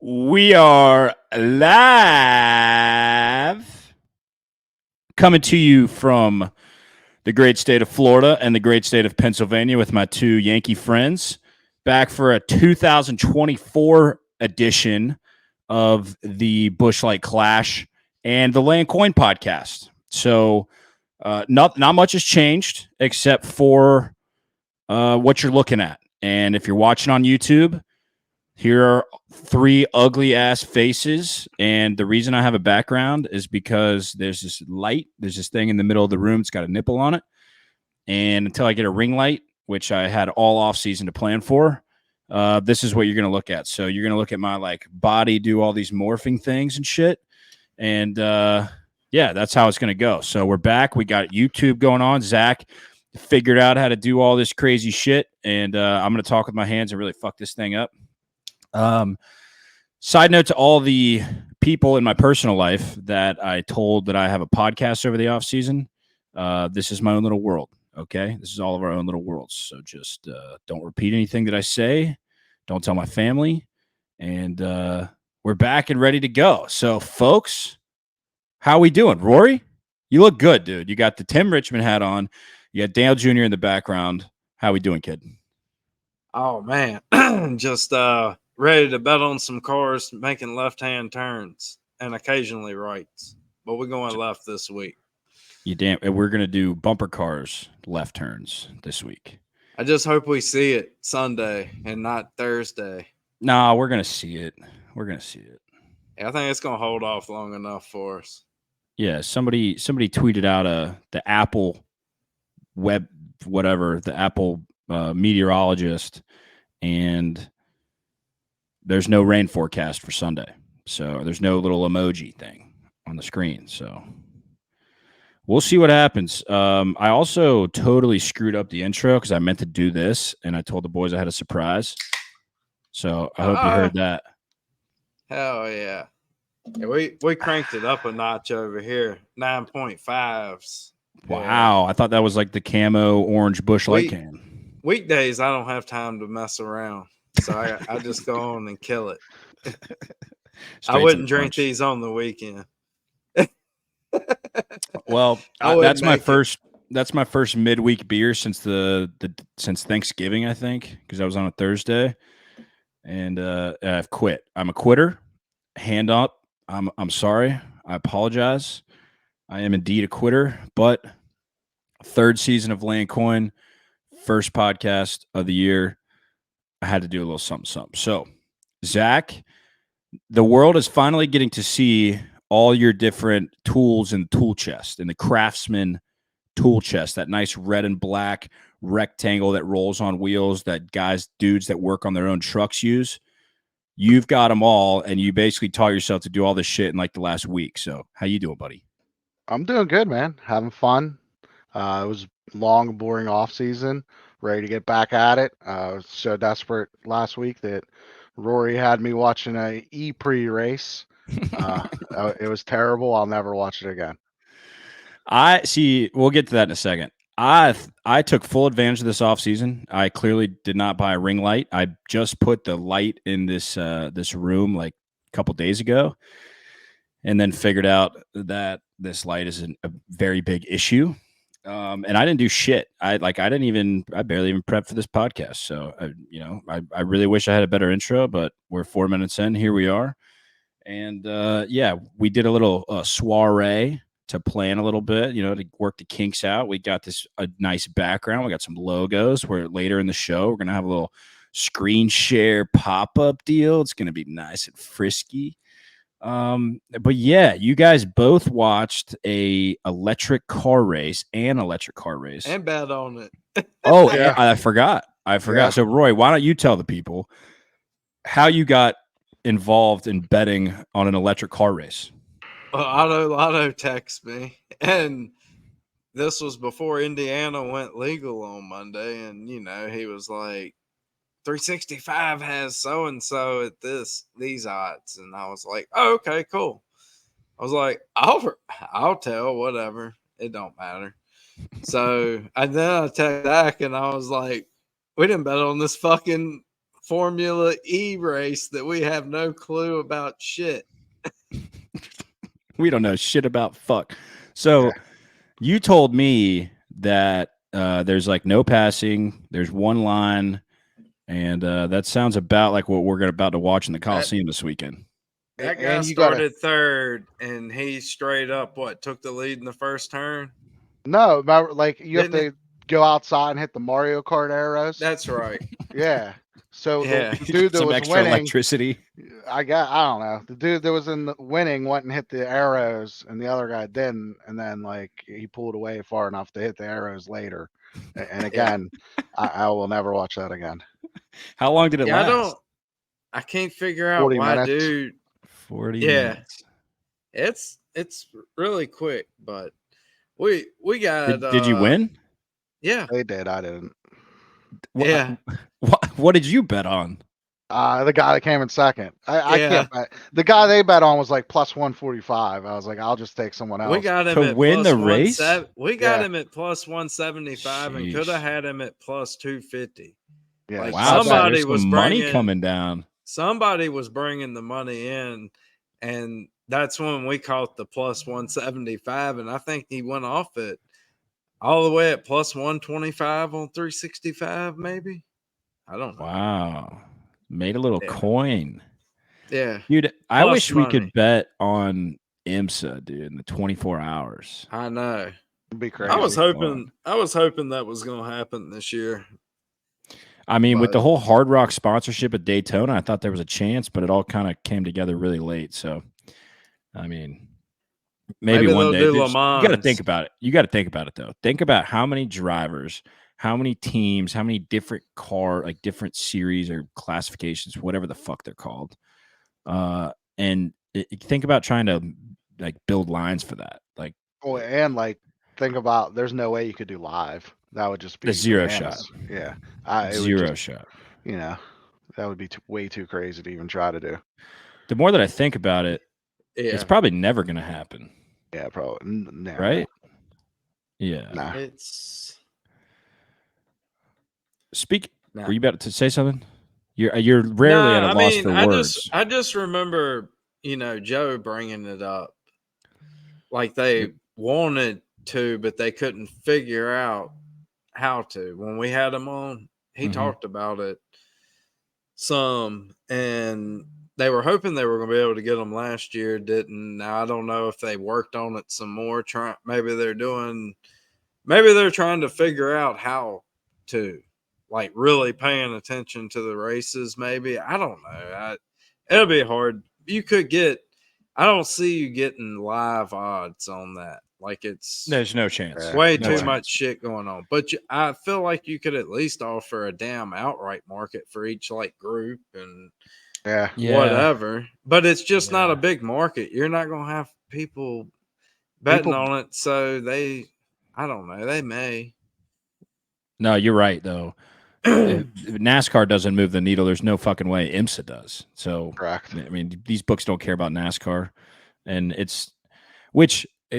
We are live, coming to you from the great state of Florida and the great state of Pennsylvania with my two Yankee friends, back for a 2024 edition of the Busch Light Clash and the Land Coin podcast. So, not much has changed except for what you're looking at. And if you're watching on YouTube, here are three ugly ass faces. And the reason I have a background is because there's this light, there's this thing in the middle of the room. It's got a nipple on it. And until I get a ring light, which I had all off season to plan for, this is what you're going to look at. So you're going to look at my like body do all these morphing things and shit. And yeah, that's how it's going to go. So we're back. We got YouTube going on. Zach figured out how to do all this crazy shit. And I'm going to talk with my hands and really fuck this thing up. Side note to all the people in my personal life that I told that I have a podcast over the off season. This is my own little world. Okay. This is all of our own little worlds. So just, don't repeat anything that I say. Don't tell my family. And, we're back and ready to go. So folks, how we doing? Rory, you look good, dude. You got the Tim Richmond hat on. You got Dale Jr. in the background. How we doing, kid? Oh man. Just, ready to bet on some cars making left-hand turns and occasionally rights. But we're going left this week. We're going to do bumper cars left turns this week. I just hope we see it Sunday and not Thursday. Nah, we're going to see it. We're going to see it. Yeah, I think it's going to hold off long enough for us. Yeah, somebody tweeted out the Apple web whatever, the Apple meteorologist, and there's no rain forecast for Sunday. So there's no little emoji thing on the screen. So we'll see what happens. I also totally screwed up the intro because I meant to do this, and I told the boys I had a surprise. So I hope you heard that. Hell yeah. Yeah, we cranked it up a notch over here. 9.5s. Wow. Yeah. I thought that was like the camo orange Busch Light can. Weekdays, I don't have time to mess around. So I just go on and kill it. I wouldn't drink these on the weekend. Well, that's my first midweek beer since since Thanksgiving, I think, because I was on a Thursday, and I've quit. I'm a quitter. Hand up. I'm sorry. I apologize. I am indeed a quitter. But third season of Land Coin, first podcast of the year. I had to do a little something. So, Zach, the world is finally getting to see all your different tools in the tool chest, in the Craftsman tool chest, that nice red and black rectangle that rolls on wheels that dudes that work on their own trucks use. You've got them all, and you basically taught yourself to do all this shit in like the last week. So how you doing, buddy? I'm doing good, man. Having fun. It was long, boring off season. Ready to get back at it. I was so desperate last week that Rory had me watching a E-Pre race. It was terrible. I'll never watch it again. I see. We'll get to that in a second. I took full advantage of this off season. I clearly did not buy a ring light. I just put the light in this room like a couple days ago, and then figured out that this light is a very big issue. And I didn't do shit. I barely even prep for this podcast. So I really wish I had a better intro, but we're 4 minutes in. Here we are. And yeah, we did a little soiree to plan a little bit, to work the kinks out. We got a nice background. We got some logos where later in the show, we're going to have a little screen share pop-up deal. It's going to be nice and frisky. But yeah, you guys both watched a electric car race and bet on it. Oh, yeah. I forgot. Yeah. So Roy, why don't you tell the people how you got involved in betting on an electric car race? Well, Otto texted me, and this was before Indiana went legal on Monday, and he was like, 365 has so and so at these odds, and I was like, oh, okay, cool. I was like, I'll tell, whatever, it don't matter. So and then I text back, and I was like, we didn't bet on this fucking Formula E race that we have no clue about shit. We don't know shit about fuck. So you told me that there's like no passing, there's one line, and that sounds about like what we're about to watch in the Coliseum this weekend. That guy And you gotta started third, and he straight up took the lead in the first turn. no, remember, like you have Didn't to go outside and hit the Mario Kart arrows. That's right. Yeah. So Yeah. the dude that Some was extra winning, electricity. I don't know. The dude that was in the winning went and hit the arrows, and the other guy didn't. And then like he pulled away far enough to hit the arrows later. And again, I will never watch that again. How long did it last? I can't figure out 40 why, minutes. dude. 40 Yeah. minutes. It's really quick, but we got. Did you win? Yeah. They did. I didn't. Yeah. What did you bet on? The guy that came in second. I Yeah. can't bet. The guy they bet on was like plus 145. I was like, I'll just take someone else. We got him To at win plus the race? We got Yeah. him at plus 175 and could Sheesh. have had him at plus 250. Yeah. Like, Wow, so somebody there's was some money bringing- coming down. Somebody was bringing the money in, and that's when we caught the plus 175, and I think he went off it all the way at plus 125 on 365, maybe. I don't know. Wow. Made a little Yeah. coin. Yeah. Dude, I Plus wish we money. could bet on IMSA, dude, in the 24 hours. I know. It'd be crazy. I was fun. hoping that was going to happen this year. I mean, with But- the whole Hard Rock sponsorship at Daytona, I thought there was a chance, but it all kind of came together really late. So, I mean, maybe one they'll day. do Dude, Le you got to Mans. think about it. You got to think about it, though. Think about how many drivers, how many teams, how many different different series or classifications, whatever the fuck they're called. And think about trying to like build lines for that. Like, Oh, and like think about there's no way you could do live. That would just be A zero bananas. shot. Yeah. It would zero just, shot. you know, that would be way too crazy to even try to do. The more that I think about it, Yeah. it's probably never going to happen. Yeah, probably. No, Right? Yeah. No. It's Were you about to say something? You're rarely at a loss for words. I just remember, Joe bringing it up. Like they wanted to, but they couldn't figure out how to. When we had him on, he Mhm. talked about it some, and they were hoping they were going to be able to get them last year. Didn't. Now, I don't know if they worked on it some more. Maybe they're trying to figure out how to, like, really paying attention to the races. Maybe, I don't know. It'll be hard. I don't see you getting live odds on that. Like, There's no chance. Yeah. way No too chance. much shit going on. But I feel like you could at least offer a damn outright market for each like group and Yeah. whatever. But it's just not Yeah. a big market. You're not going to have people betting People- on it. So I don't know. They may. No, you're right though. If NASCAR doesn't move the needle, there's no fucking way IMSA does. So, Correct. I mean, these books don't care about NASCAR, and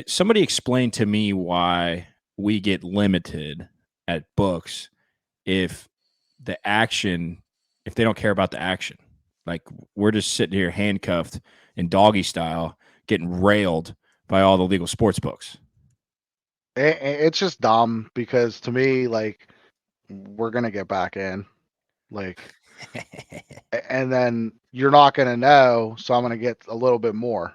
somebody explained to me why we get limited at books if they don't care about the action. Like, we're just sitting here handcuffed in doggy style, getting railed by all the legal sports books. It's just dumb because to me, like, we're gonna get back in, like, and then you're not gonna know, so I'm gonna get a little bit more.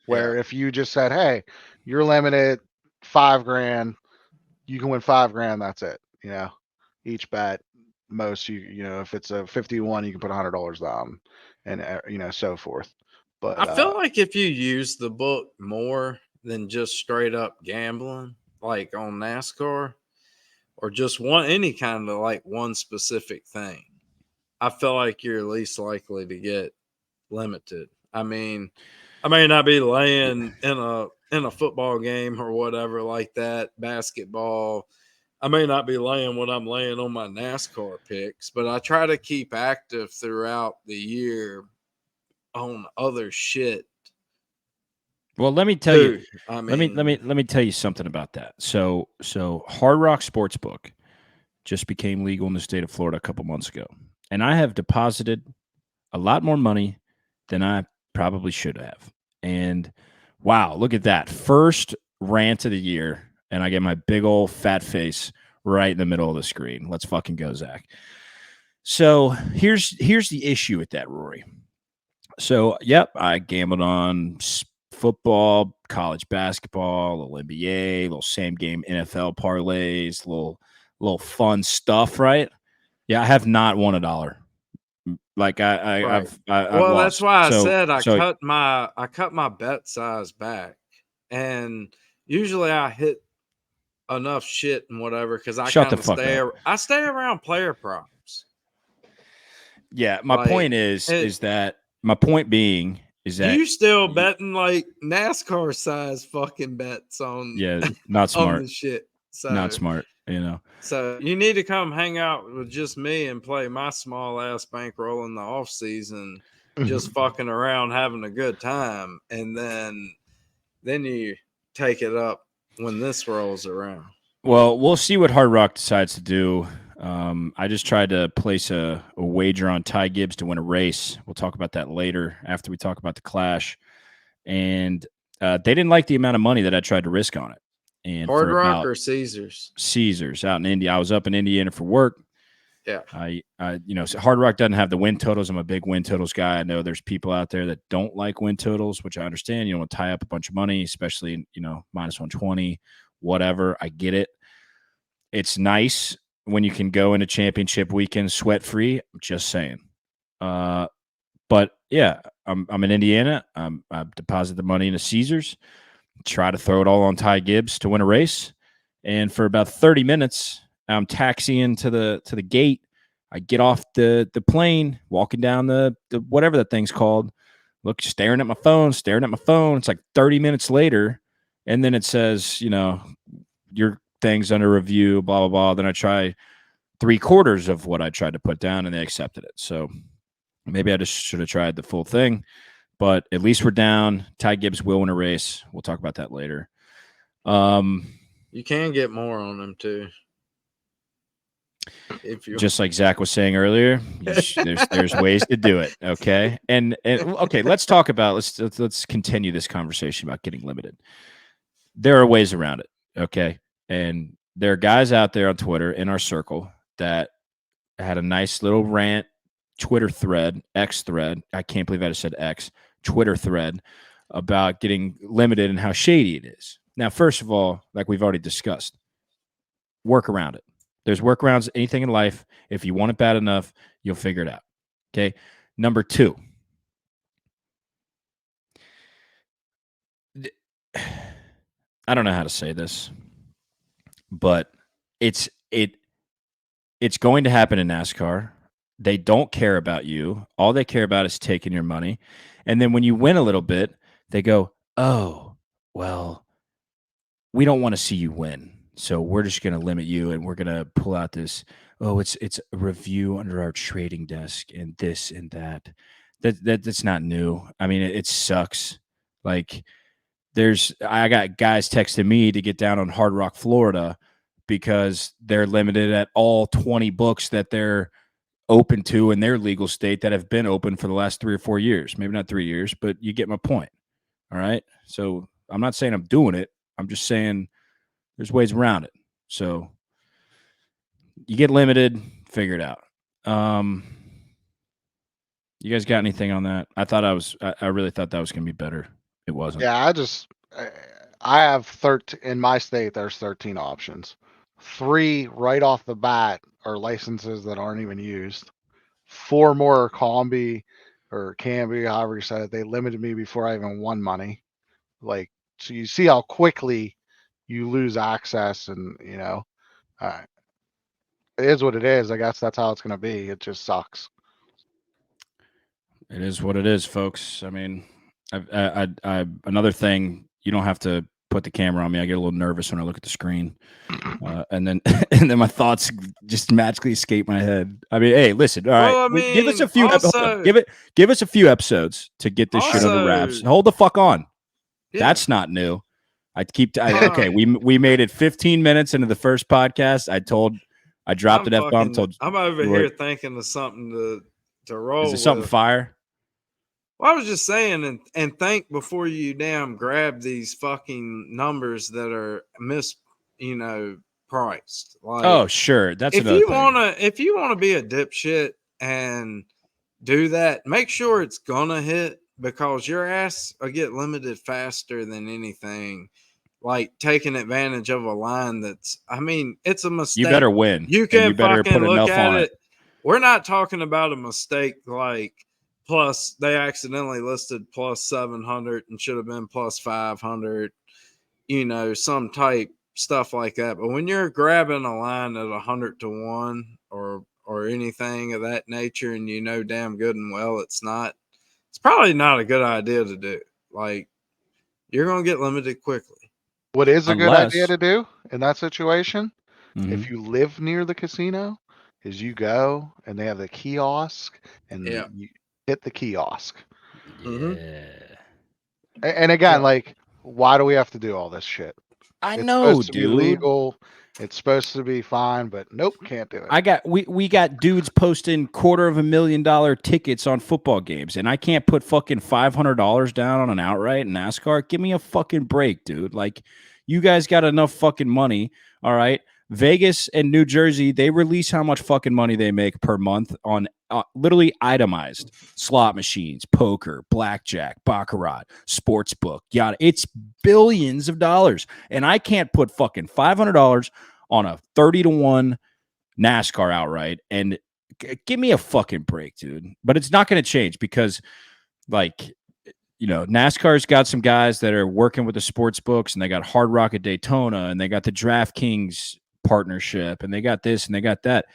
Where if you just said, "Hey, you're limited $5,000, you can win $5,000. That's it." Each bet, most if it's a 51, you can put $100 down, and so forth. But I feel like if you use the book more than just straight up gambling, like on NASCAR, or just any kind of like one specific thing, I feel like you're least likely to get limited. I mean, I may not be laying in a football game or whatever like that, basketball. I may not be laying what I'm laying on my NASCAR picks, but I try to keep active throughout the year on other shit. Well, let me tell you. Dude, I mean, Let me tell you something about that. So Hard Rock Sportsbook just became legal in the state of Florida a couple months ago, and I have deposited a lot more money than I probably should have. And wow, look at that. First rant of the year, and I get my big old fat face right in the middle of the screen. Let's fucking go, Zach. So here's the issue with that, Rory. So, yep, I gambled on football, college basketball, a little NBA, little same game NFL parlays, little fun stuff, right? Yeah, I have not won $1. Like Right. I've Well, lost. that's why I So, said I so cut my bet size back, and usually I hit enough shit and whatever because I shut the kind of fuck up. I stay around player props. Yeah, my Like, point is that my point being is that you still betting like NASCAR size fucking bets on yeah, not on smart, the shit. So not smart. So you need to come hang out with just me and play my small ass bankroll in the off season, just fucking around having a good time, and then you take it up when this rolls around. Well, we'll see what Hard Rock decides to do. I just tried to place a wager on Ty Gibbs to win a race. We'll talk about that later after we talk about the Clash. And they didn't like the amount of money that I tried to risk on it. And Hard for Rock about or Caesars? Caesars out in India. I was up in Indiana for work. Yeah. So Hard Rock doesn't have the win totals. I'm a big win totals guy. I know there's people out there that don't like win totals, which I understand. You don't want to tie up a bunch of money, especially, minus 120, whatever. I get it. It's nice when you can go into championship weekend sweat free. I'm just saying. But yeah, I'm in Indiana. I've deposited the money into Caesars. Try to throw it all on Ty Gibbs to win a race. And for about 30 minutes, I'm taxiing to the gate. I get off the plane, walking down the whatever that thing's called. Look, staring at my phone. It's like 30 minutes later, and then it says, your thing's under review, blah, blah, blah. Then I try 3/4 of what I tried to put down, and they accepted it. So maybe I just should have tried the full thing. But at least we're down. Ty Gibbs will win a race. We'll talk about that later. You can get more on them too. If you just like Zach was saying earlier, there's ways to do it. Okay, and okay, let's talk about let's continue this conversation about getting limited. There are ways around it. Okay, and there are guys out there on Twitter in our circle that had a nice little rant Twitter thread, X thread. I can't believe I just said X. Twitter thread about getting limited and how shady it is. Now, first of all, like we've already discussed, work around it. There's workarounds, anything in life. If you want it bad enough, you'll figure it out. Okay. Number 2. I don't know how to say this, but it's going to happen in NASCAR. They don't care about you. All they care about is taking your money. And then when you win a little bit, they go, oh, well, we don't want to see you win. So we're just going to limit you, and we're going to pull out this, it's a review under our trading desk and this and that. That's not new. I mean, it sucks. Like I got guys texting me to get down on Hard Rock, Florida, because they're limited at all 20 books that they're open to in their legal state that have been open for the last 3 or 4 years. Maybe not 3 years, but you get my point. All right. So I'm not saying I'm doing it. I'm just saying there's ways around it. So you get limited, figure it out. You guys got anything on that? I really thought that was going to be better. It wasn't. Yeah, I have 13 in my state. There's 13 options. 3 right off the bat are licenses that aren't even used. 4 more are combi or can be, however you said it. They limited me before I even won money. Like, so you see how quickly you lose access, and it is what it is. I guess that's how it's going to be. It just sucks. It is what it is, folks. I mean, I another thing, you don't have to put the camera on me. I get a little nervous when I look at the screen, and then my thoughts just magically escape my head. I mean, hey, listen, all right, give us a few. Give us a few episodes to get this shit under wraps. Hold the fuck on. Yeah. That's not new. Okay, we made it 15 minutes into the first podcast. I told I dropped an F-bomb. I'm over here thinking of something to roll Is it something with. fire? Well, I was just saying, and think before you damn grab these fucking numbers that are priced. Like, Oh, sure. That's if another you thing. if you wanna be a dipshit and do that, make sure it's gonna hit, because your ass will get limited faster than anything. Like taking advantage of a line it's a mistake. You better win. You and can you better fucking put look enough at on it. We're not talking about a mistake like plus they accidentally listed plus 700 and should have been plus 500, some type stuff like that. But when you're grabbing a line at 100 to 1 or anything of that nature, and damn good and well it's probably not a good idea to do. Like, you're gonna get limited quickly. What is a good idea Unless to do in that situation, Mhm. if you live near the casino, is you go and they have the kiosk and Yeah. you hit the kiosk. Mhm. Yeah. And again, Yeah. like, why do we have to do all this shit? I It's know, supposed to be dude. legal. It's supposed to be fine, but nope, can't do it. We got dudes posting $250,000 tickets on football games, and I can't put fucking $500 down on an outright in NASCAR. Give me a fucking break, dude. Like, you guys got enough fucking money, all right? Vegas and New Jersey, they release how much fucking money they make per month on literally itemized slot machines, poker, blackjack, baccarat, sports book, yada. It's billions of dollars, and I can't put fucking $500 on a 30 to 1 NASCAR outright, and give me a fucking break, dude. But it's not going to change because, like, NASCAR's got some guys that are working with the sports books, and they got Hard Rock at Daytona, and they got the DraftKings partnership, and they got this and they got that.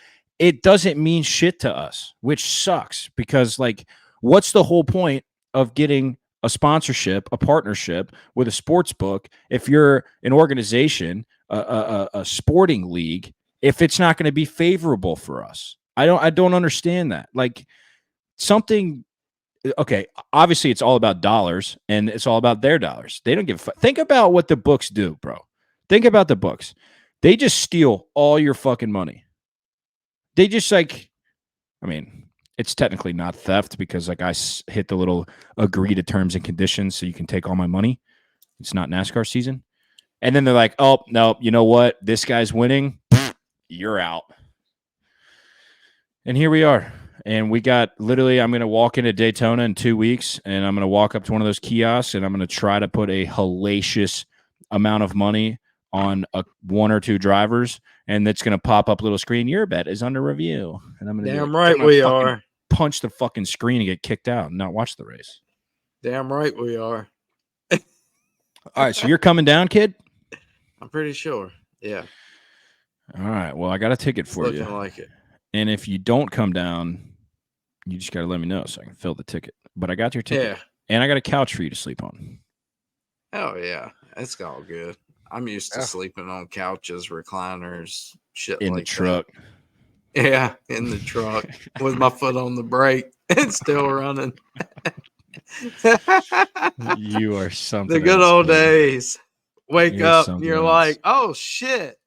It doesn't mean shit to us, which sucks, because, like, what's the whole point of getting a sponsorship, a partnership with a sports book if you're an organization, a sporting league, if it's not going to be favorable for us? I don't understand that. Like, something. Okay, obviously it's all about dollars, and it's all about their dollars. They don't give a fuck. Think about what the books do, bro. Think about the books. They just steal all your fucking money. They just, like, I mean, it's technically not theft because, like, I hit the little agree to terms and conditions so you can take all my money. It's not NASCAR season. And then they're like, oh, no, you know what? This guy's winning. You're out. And here we are. And we got literally, I'm going to walk into Daytona in 2 weeks, and I'm going to walk up to one of those kiosks, and I'm going to try to put a hellacious amount of money on one or two drivers, and it's going to pop up a little screen. Your bet is under review. And I'm going to Damn right we are. Punch the fucking screen and get kicked out and not watch the race. Damn right we are. All right, so you're coming down, kid? I'm pretty sure. Yeah. All right. Well, I got a ticket for you. Looking like it. And if you don't come down, you just got to let me know so I can fill the ticket. But I got your ticket. Yeah. And I got a couch for you to sleep on. Oh, yeah. It's all good. I'm used to sleeping on couches, recliners, shit in like the truck. That. Yeah, in the truck with my foot on the brake. It's still running. You are something. The good old days. Wake up and you're like, oh shit.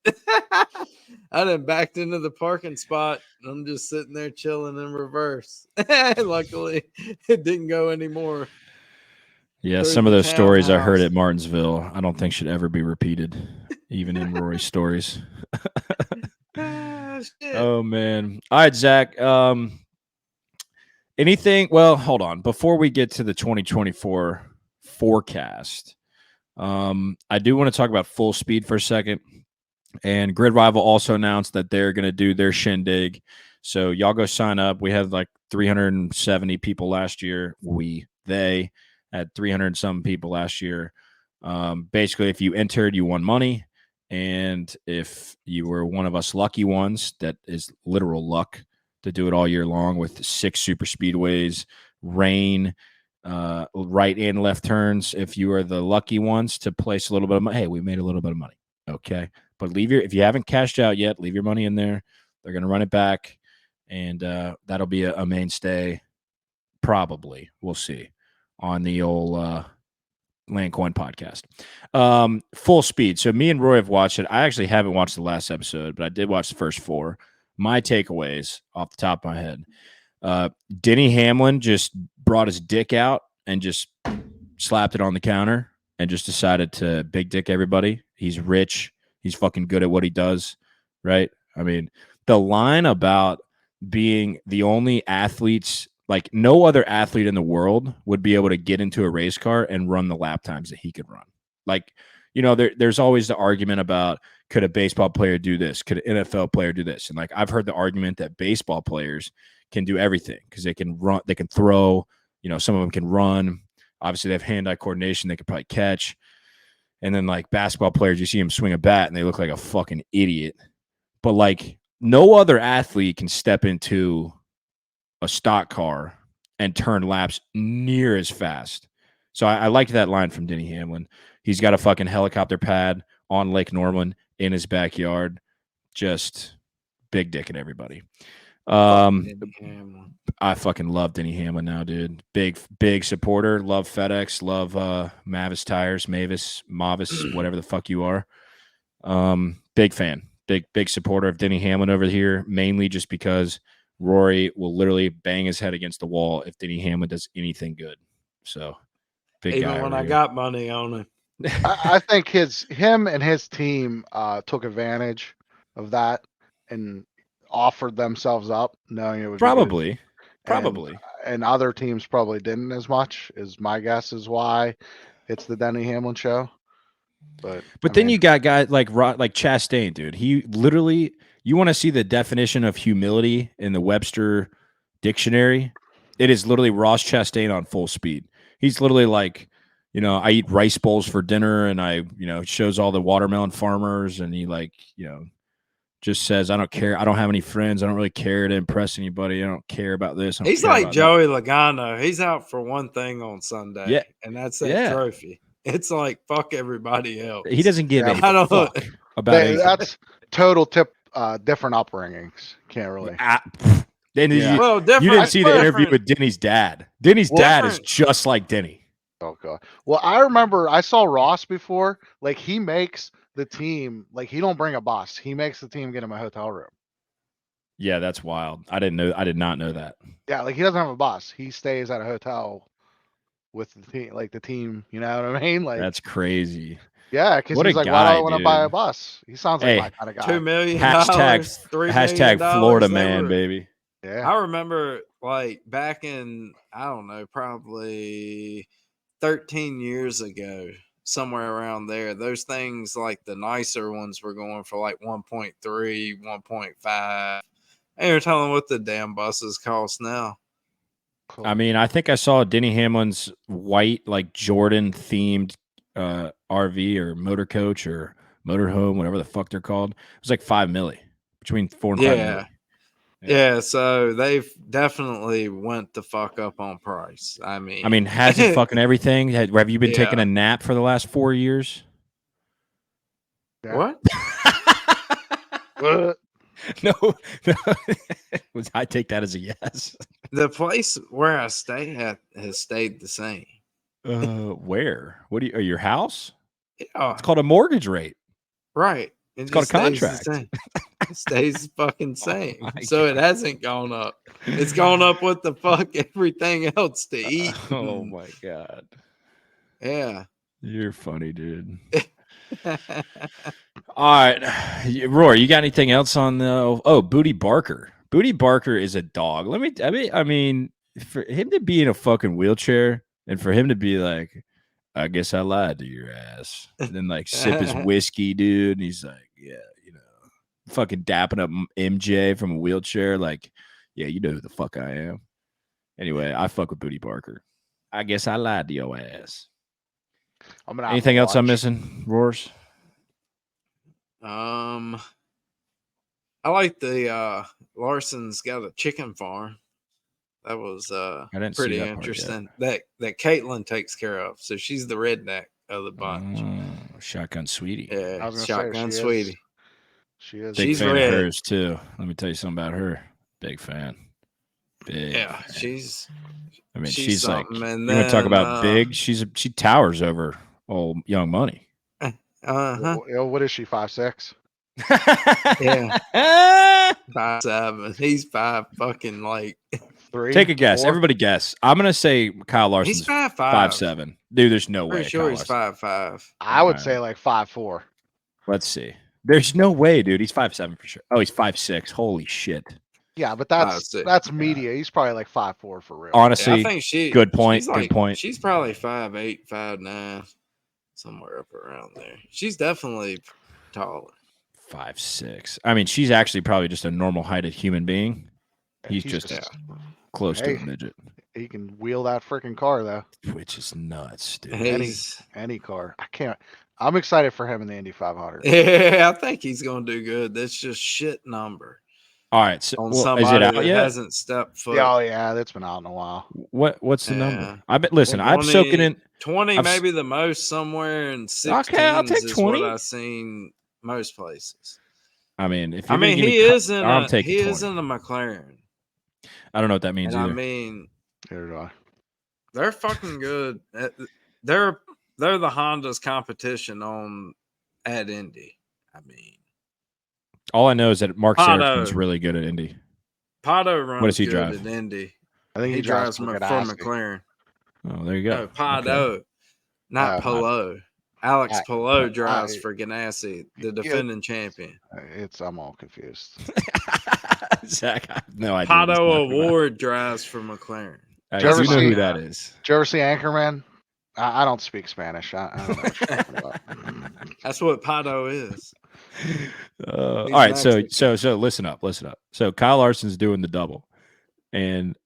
I done backed into the parking spot and I'm just sitting there chilling in reverse. Luckily, it didn't go anymore. Yeah, some of those stories I heard at Martinsville, I don't think should ever be repeated, even in Rory's stories. Oh, man. All right, Zach. Anything? Well, hold on. Before we get to the 2024 forecast, I do want to talk about Full Speed for a second. And Grid Rival also announced that they're going to do their shindig. So y'all go sign up. We had like 370 people last year. They had 300 some people last year. Basically, if you entered, you won money. And if you were one of us lucky ones, that is literal luck to do it all year long with 6 super speedways, rain, right and left turns. If you are the lucky ones to place a little bit of money, hey, we made a little bit of money. Okay. But if you haven't cashed out yet, leave your money in there. They're going to run it back. And that'll be a mainstay, probably. We'll see, on the old Land Coin podcast. Full Speed. So me and Roy have watched it. I actually haven't watched the last episode, but I did watch the first 4. My takeaways off the top of my head. Denny Hamlin just brought his dick out and just slapped it on the counter and just decided to big dick everybody. He's rich. He's fucking good at what he does, right? I mean, the line about being the only athletes, like no other athlete in the world would be able to get into a race car and run the lap times that he could run. Like, you know, there's always the argument about, could a baseball player do this? Could an NFL player do this? And like, I've heard the argument that baseball players can do everything because they can run, they can throw, you know, some of them can run. Obviously, they have hand-eye coordination. They could probably catch. And then, like, basketball players, you see them swing a bat, and they look like a fucking idiot. But, like, no other athlete can step into a stock car and turn laps near as fast. So I liked that line from Denny Hamlin. He's got a fucking helicopter pad on Lake Norman in his backyard. Just big dicking everybody. I fucking love Denny Hamlin now, dude. Big supporter. Love FedEx. Love Mavis Tires, Mavis, whatever the fuck you are. Big fan. Big supporter of Denny Hamlin over here, mainly just because Rory will literally bang his head against the wall if Denny Hamlin does anything good. So big Even guy when I here. got money on him. I think him and his team took advantage of that and offered themselves up, knowing it would Probably. be good. And other teams probably didn't as much. Is my guess is why it's the Denny Hamlin show. But then you got guys like Chastain, dude. He literally, you want to see the definition of humility in the Webster dictionary? It is literally Ross Chastain on full speed. He's literally like, you know, I eat rice bowls for dinner, and I, you know, shows all the watermelon farmers, and he like, you know, just says, I don't care. I don't have any friends. I don't really care to impress anybody. I don't care about this. He's like Joey Logano. He's out for one thing on Sunday. Yeah. And that's that trophy. It's like, fuck everybody else. He doesn't give a fuck about anything. That's total different upbringings. Can't really. You didn't see the interview with Denny's dad. Denny's dad is just like Denny. Oh god. Well, I remember I saw Ross before. Like, he makes the team, like, he don't bring a bus. He makes the team get him a hotel room. Yeah, that's wild. I did not know that. Yeah, like, he doesn't have a bus. He stays at a hotel with the team, like the team. You know what I mean? Like, that's crazy. Yeah, because he's like, why do I want to buy a bus? He sounds like my kind of guy. $2 million, hashtag Florida man, baby. Yeah, I remember like back in, I don't know, probably 13 years ago, somewhere around there, those things, like the nicer ones, were going for like 1.3, 1.5. And you're telling what the damn buses cost now. cool. I mean, I think I saw Denny Hamlin's white, like Jordan themed RV or motor coach or motorhome, whatever the fuck they're called. It was like $5 million, between $4 and $5 million. Yeah, so they've definitely went the fuck up on price. I mean, has it fucking everything? Have you been taking a nap for the last 4 years? Yeah. What? No. I take that as a yes. The place where I stay at has stayed the same. Where? Your house? Yeah, it's called a mortgage rate. Right. It's called a contract. It stays fucking same. So it hasn't gone up. It's gone up with the fuck everything else to eat. Oh my god. Yeah. You're funny, dude. All right. Roy, you got anything else on the Booty Barker? Booty Barker is a dog. I mean, for him to be in a fucking wheelchair and for him to be like, I guess I lied to your ass. And then like sip his whiskey, dude. And he's like, yeah, you know, fucking dapping up MJ from a wheelchair. Like, yeah, you know who the fuck I am. Anyway, I fuck with Booty Barker. I guess I lied to your ass. Anything else I'm missing, Roars? I like the Larson's got a chicken farm. That was pretty interesting. That Caitlin takes care of. So she's the redneck of the bunch. Shotgun Sweetie. Yeah, Shotgun Sweetie. She is. Big fan of hers too. Let me tell you something about her. Big fan. Big. Yeah, she's. I mean, she's she's like. something, and You want to talk then, about big? She towers over old Young Money. What is she? 5'6"? Yeah. 5'7". He's 5 fucking like. 3? Take a guess. 4? Everybody guess. I'm gonna say Kyle Larson's He's 5'5". 5'7". Dude, there's no way. Pretty sure Kyle he's Larson. 5'5". I would Alright. say like 5'4". Let's see. There's no way, dude. He's 5'7" for sure. Oh, he's 5'6". Holy shit. Yeah, but 5'6". that's media. He's probably like 5'4" for real. Yeah, Honestly, I think good point. She's Good like, point. She's probably 5'8", 5'9", somewhere up around there. She's definitely taller. 5'6". I mean, she's actually probably just a normal heighted human being. He's just close to a midget, He can wheel that freaking car though. which is nuts, dude. Any car. I can't. I'm excited for him in the Indy 500. Yeah, I think he's gonna do good. That's just shit number All right, so on is somebody it out that yet? hasn't stepped foot. Yeah, oh yeah, that's been out in a while. What's the Yeah. number? I bet. Listen, I'm 20 soaking in. 20, I've s- maybe the most, somewhere in 16s Okay, I'll take is 20. what I've seen most places. I mean, if I you're gonna mean, give me, he is in I'm a taking he 20. is in a McLaren, I don't know what that means and either. I mean, Here do I. they're fucking good. They're the Honda's competition at Indy. I mean, All I know is that Mark Pato. Serafin's really good at Indy. Pato runs does he good drive? at Indy. I think He drives for for Ganassi. McLaren. Oh, there you go. No, Pato, not Oh, Polo. Alex Polo drives I- for Ganassi, the Yeah. defending champion. I'm all confused. Zach, I have no idea. what he's Pato talking about. Award drives for McLaren. I Did you ever do know see- who that is. Did you ever see Anchorman? I don't speak Spanish. I don't know what you're talking about. That's what Pato is. All He's right, Mexican. so listen up. So Kyle Larson's doing the double, and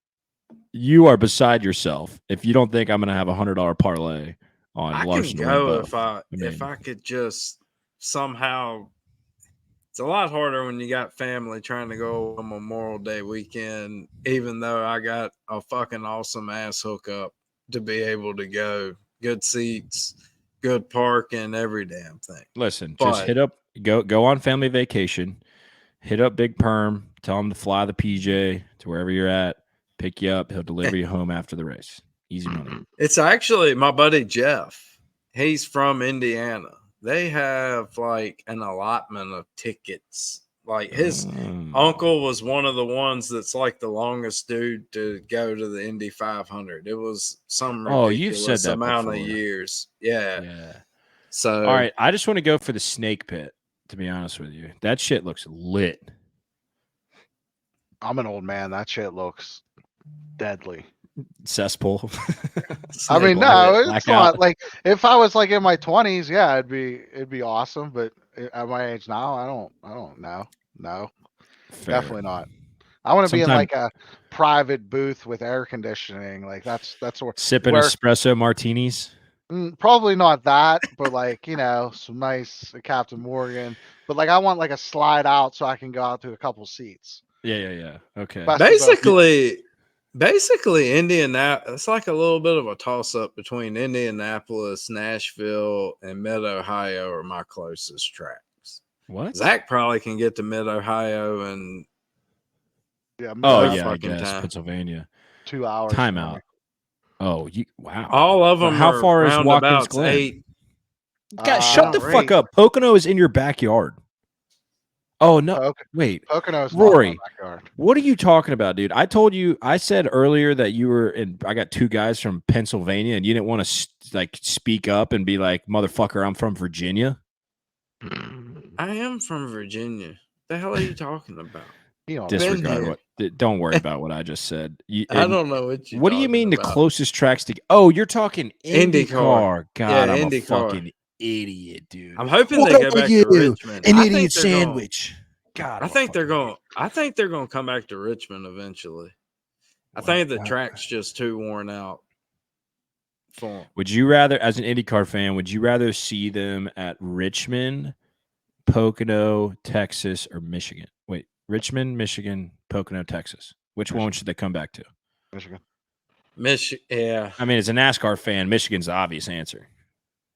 you are beside yourself if you don't think I'm going to have $100 parlay on I Larson can to win go both. if I could just somehow. It's a lot harder when you got family trying to go on Memorial Day weekend, even though I got a fucking awesome ass hookup to be able to go. Good seats, good parking, every damn thing. Listen, just hit up, go on family vacation, hit up Big Perm, tell him to fly the PJ to wherever you're at, pick you up, he'll deliver you home after the race. Easy money. It's actually my buddy Jeff. He's from Indiana. They have like an allotment of tickets. Like his uncle was one of the ones that's like the longest dude to go to the Indy 500. It was some ridiculous you've said that amount before. of years. Yeah. Yeah. So All right, I just want to go for the snake pit, to be honest with you. That shit looks lit. I'm an old man. That shit looks deadly. Cesspool. I mean, no, it's not like if I was like in my 20s, yeah, it'd be awesome. But at my age now, I don't know. No, Fair. definitely not. I want to be in like a private booth with air conditioning. Like that's where sipping espresso martinis. Probably not that, but like some nice Captain Morgan. But like I want like a slide out so I can go out to a couple seats. Yeah. Okay. Basically, Indianapolis. It's like a little bit of a toss-up between Indianapolis, Nashville, and Mid-Ohio are my closest tracks. What? Zach probably can get to Mid-Ohio and I guess Pennsylvania. 2 hours. Timeout. Oh, wow! All of them. How far is Watkins Glen? 8. God, shut the fuck up! Pocono is in your backyard. Oh no! Wait, Pocono's Rory. not my backyard. What are you talking about, dude? I told you. I said earlier that you were in. I got 2 guys from Pennsylvania, and you didn't want to like speak up and be like, "Motherfucker, I'm from Virginia." I am from Virginia. The hell are you talking about? Disregard what. Don't worry about what I just said. I don't know what you. What do you mean the closest tracks to? Oh, you're talking IndyCar. God, I'm a fucking idiot, dude. I'm hoping they go back to Richmond. An idiot sandwich. God, I think they're going. I think they're going to come back to Richmond eventually. I think the track's just too worn out for them. Would you rather, as an IndyCar fan, would you rather see them at Richmond, Pocono, Texas, or Michigan? Wait, Richmond, Michigan, Pocono, Texas. Which one should they come back to? Michigan. Yeah. I mean, as a NASCAR fan, Michigan's the obvious answer.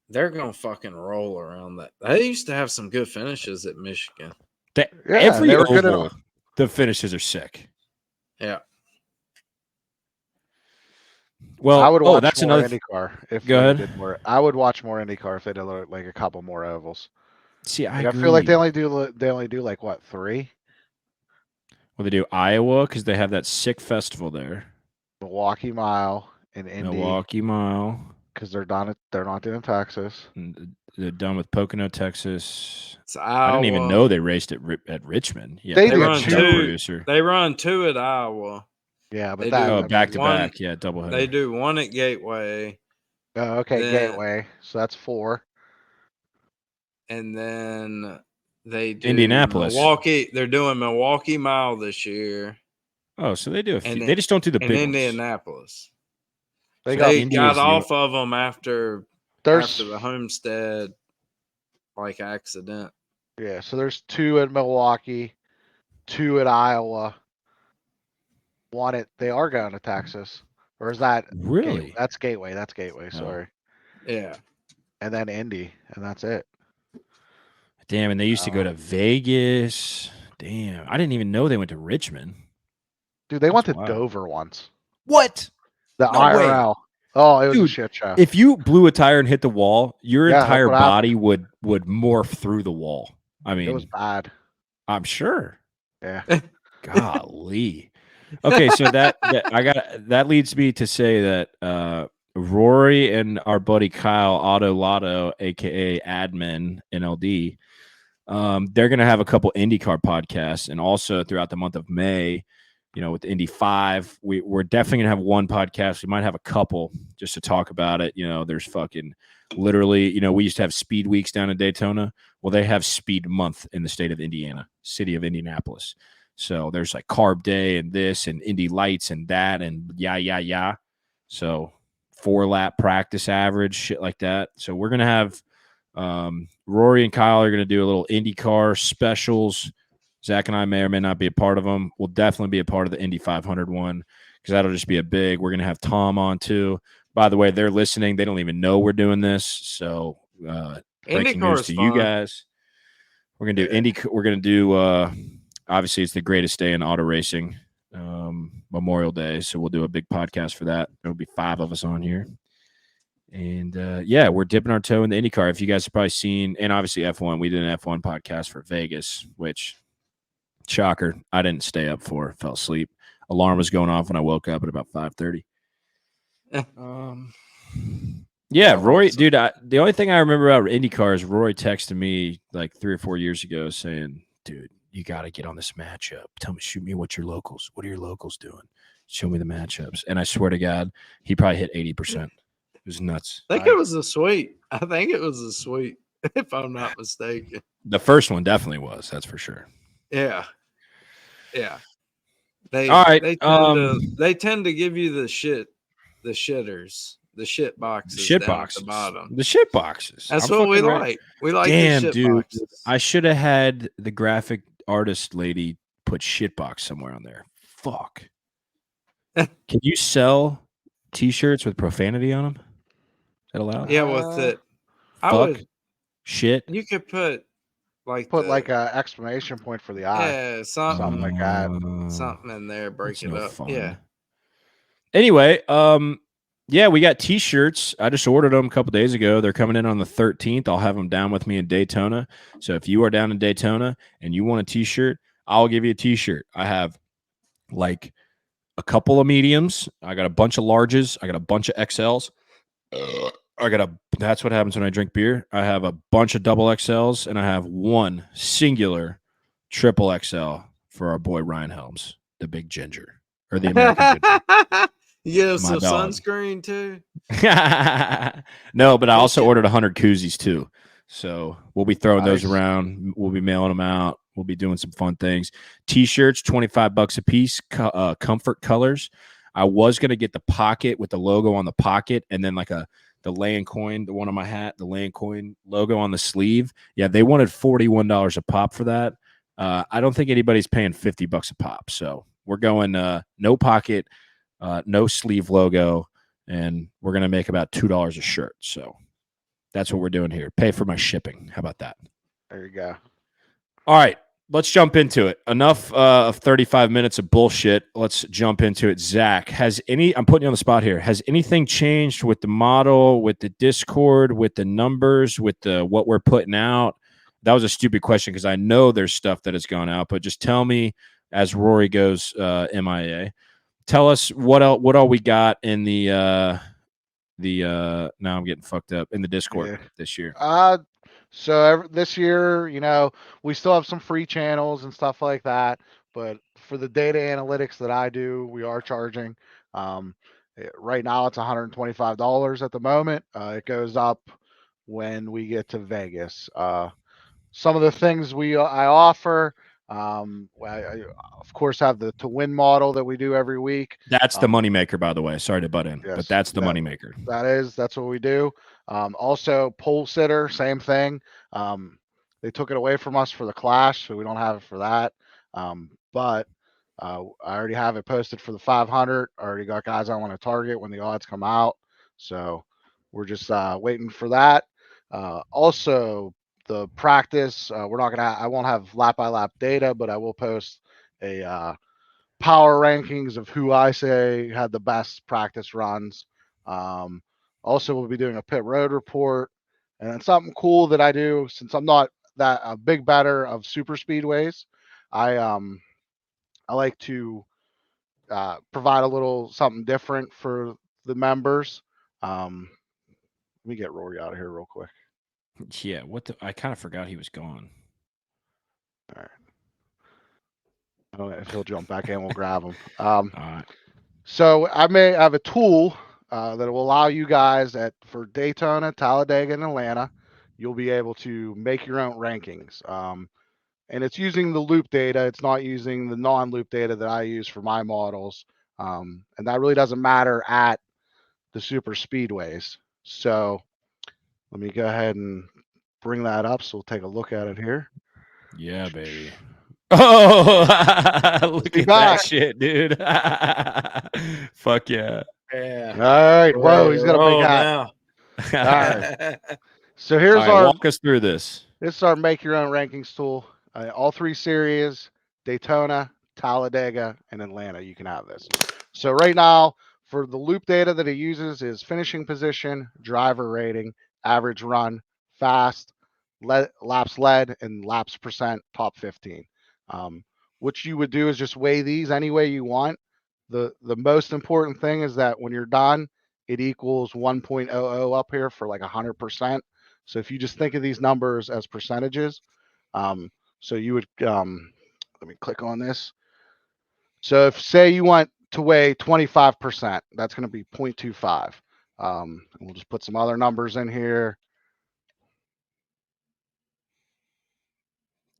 They're going to fucking roll around that. They used to have some good finishes at Michigan. Every oval, the finishes are sick. Yeah. Well, I would watch that's more another. IndyCar if Go they ahead. did more. I would watch more IndyCar if they did like a couple more ovals. See, I Like, I agree. feel like they only do like what, 3? Well, they do Iowa because they have that sick festival there. Milwaukee Mile and Indy Milwaukee Mile. because they're not doing Texas. And they're done with Pocono, Texas. It's I didn't even Iowa. know they raced at Richmond. Yeah, They They do run too. two. They run 2 at Iowa. Yeah, but They that do Oh, I mean, back to one- back. Yeah, doubleheader. They do 1 at Gateway, okay, then- Gateway. So that's 4. and then they do Indianapolis. Milwaukee. They're doing Milwaukee Mile this year. Oh, so they do a few. And They just don't do the in big ones. Indianapolis. They So got They Indy got is the- off of them after there's the Homestead accident. yeah. So there's 2 at Milwaukee, 2 at Iowa. 1 at they are going to Texas, or is that Really? That's Gateway. That's Gateway. Oh. Sorry. Yeah. And then Indy, and that's it. Damn, and they used to go to Vegas. Damn, I didn't even know they went to Richmond. Dude, they went to That's wild. Dover once. What? The No way. IRL. Oh, it was a Dude, shit show. If you blew a tire and hit the wall, your Yeah, that's entire what happened. body would morph through the wall. I It was mean, bad. I'm sure. Yeah. Golly. Okay, so that leads me to say that Rory and our buddy Kyle Auto Lotto, aka Admin NLD, they're gonna have a couple IndyCar podcasts, and also throughout the month of May, with the Indy 5, we're definitely gonna have one podcast. We might have a couple just to talk about it. There's fucking literally, we used to have speed weeks down in Daytona. Well, they have speed month in the state of Indiana, city of Indianapolis. So there's like Carb Day and this and Indy Lights and that and yeah. So 4-lap practice average, shit like that. So we're going to have Rory and Kyle are going to do a little IndyCar specials. Zach and I may or may not be a part of them. We'll definitely be a part of the Indy 500 one because that'll just be a big. We're going to have Tom on too. By the way, they're listening. They don't even know we're doing this. So breaking news to you guys. We're going to do Indy. We're going to do obviously, it's the greatest day in auto racing, Memorial Day. So we'll do a big podcast for that. There'll be 5 of us on here. And we're dipping our toe in the IndyCar. If you guys have probably seen, and obviously F1, we did an F1 podcast for Vegas, which, shocker, I didn't stay up for. Fell asleep. Alarm was going off when I woke up at about 5:30. Roy, dude, the only thing I remember about IndyCar is Roy texted me like 3 or 4 years ago saying, dude, you got to get on this matchup. Shoot me what are your locals doing? Show me the matchups. And I swear to God, he probably hit 80%. It was nuts. I think it was a sweet. If I'm not mistaken. The first one definitely was. That's for sure. Yeah. All right. They tend to give you the shitters, the shit boxes, Shit down boxes. at the bottom. The shit boxes. That's what we like. We like Damn, the shit dude. boxes. I should have had the graphic artist lady put shitbox somewhere on there. Fuck. Can you sell T-shirts with profanity on them? Is that allowed? Yeah, with it. I Fuck. would. Shit. You could put like a exclamation point for the eye. yeah, something like that. Something in there. Break That's it no up. fun. Yeah. Anyway, we got T-shirts. I just ordered them a couple days ago. They're coming in on the 13th. I'll have them down with me in Daytona. So if you are down in Daytona and you want a T-shirt, I'll give you a T-shirt. I have like a couple of mediums. I got a bunch of larges. I got a bunch of XLs. That's what happens when I drink beer. I have a bunch of double XLs and I have one singular triple XL for our boy Ryan Helms, the big ginger or the American ginger. You get My some dog. sunscreen too. No, but I also ordered 100 koozies too. So we'll be throwing those around. We'll be mailing them out. We'll be doing some fun things. T-shirts, $25 a piece, comfort colors. I was going to get the pocket with the logo on the pocket and then like the Land Coin, the one on my hat, the Land Coin logo on the sleeve. Yeah, they wanted $41 a pop for that. I don't think anybody's paying $50 a pop. So we're going no pocket, no sleeve logo, and we're going to make about $2 a shirt. So that's what we're doing here. Pay for my shipping. How about that? There you go. All right. let's jump into it. Enough of 35 minutes of bullshit. Let's jump into it. Zach, I'm putting you on the spot here. Has anything changed with the model, with the Discord, with the numbers, with what we're putting out? That was a stupid question because I know there's stuff that has gone out, but just tell me as Rory goes MIA. Tell us what all we got in the now I'm getting fucked up in the Discord this year. So this year, we still have some free channels and stuff like that, but for the data analytics that I do, we are charging. Right now it's $125 at the moment. It goes up when we get to Vegas. Some of the things I offer, I of course have the to win model that we do every week. That's the moneymaker, by the way. Sorry to butt in, Yes, but that's the moneymaker. That's what we do. Also, pole sitter, same thing. They took it away from us for the Clash, so we don't have it for that. But I already have it posted for the 500. I already got guys I want to target when the odds come out. So we're just waiting for that. Also, the practice, I won't have lap by lap data, but I will post a power rankings of who I say had the best practice runs. Also, we'll be doing a pit road report, and then something cool that I do since I'm not that a big better of super speedways. I like to provide a little something different for the members. Let me get Rory out of here real quick. Yeah, I kind of forgot he was gone. All right. I don't know if he'll jump back in, we'll grab him. All right. So I may have a tool that will allow you guys for Daytona, Talladega, and Atlanta, you'll be able to make your own rankings. And it's using the loop data. It's not using the non-loop data that I use for my models. And that really doesn't matter at the super speedways. So let me go ahead and bring that up. So we'll take a look at it here. Yeah, baby. Oh, look at that shit, dude. Fuck yeah. Yeah. All right. Whoa, he's got a big hat. Now. All right. So here's walk us through this. This is our make your own rankings tool. All three series, Daytona, Talladega, and Atlanta, you can have this. So right now, for the loop data that it uses is finishing position, driver rating, average run, fast, laps led, and laps percent, top 15. What you would do is just weigh these any way you want. The most important thing is that when you're done, it equals 1.00 up here for like 100%. So if you just think of these numbers as percentages, so you would, let me click on this. So if say you want to weigh 25%, that's going to be 0.25. And we'll just put some other numbers in here.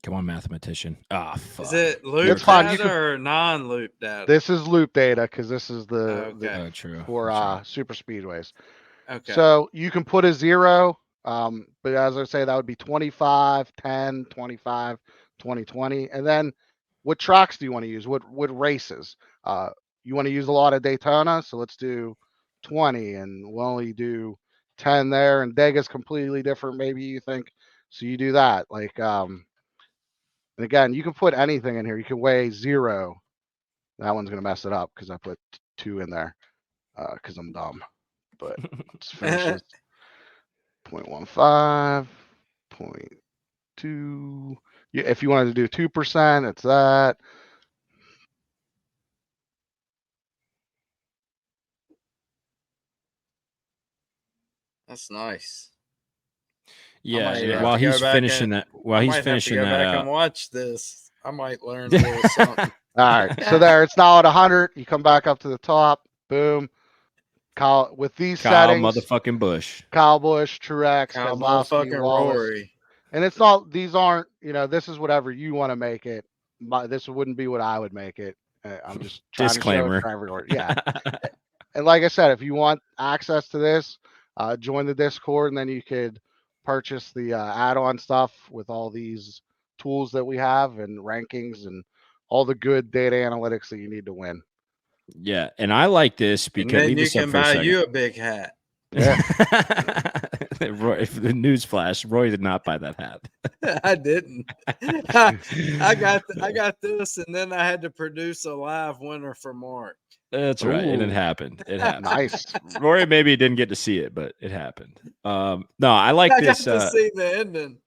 Come on, mathematician. Ah, fuck. Is it loop data or non-loop data? This is loop data because this is the true. For super speedways. Okay. So you can put a 0, but as I say, that would be 25, 10, 25, 20, 20. And then what tracks do you want to use? What races? You want to use a lot of Daytona, so let's do 20, and we'll only do 10 there. And Dega's completely different, maybe you think. So you do that. And again, you can put anything in here. You can weigh 0. That one's going to mess it up because I put 2 in there because I'm dumb. But let's finish this. 0.15, 0.2. Yeah, if you wanted to do 2%, it's that. That's nice. Yeah, while he's finishing that, and watch this. I might learn a little something. All right, so there, it's now at 100. You come back up to the top. Boom. Kyle, with these settings, motherfucking Busch, Kyle Busch, Truex, Kyle Keselowski, Wallace. Rory. And these aren't, this is whatever you want to make it. This wouldn't be what I would make it. I'm just trying disclaimer to show it for everyone. Yeah. And like I said, if you want access to this, join the Discord, and then you could purchase the add-on stuff with all these tools that we have and rankings and all the good data analytics that you need to win. Yeah, and I like this because and then you can buy you a big hat. Yeah. Roy, the news flash, Roy did not buy that hat. I didn't. I got this, and then I had to produce a live winner for Mark. That's right. And it Ooh. happened. It happened. Nice. Rory maybe didn't get to see it, but it happened. No, I like I this. got to see the ending.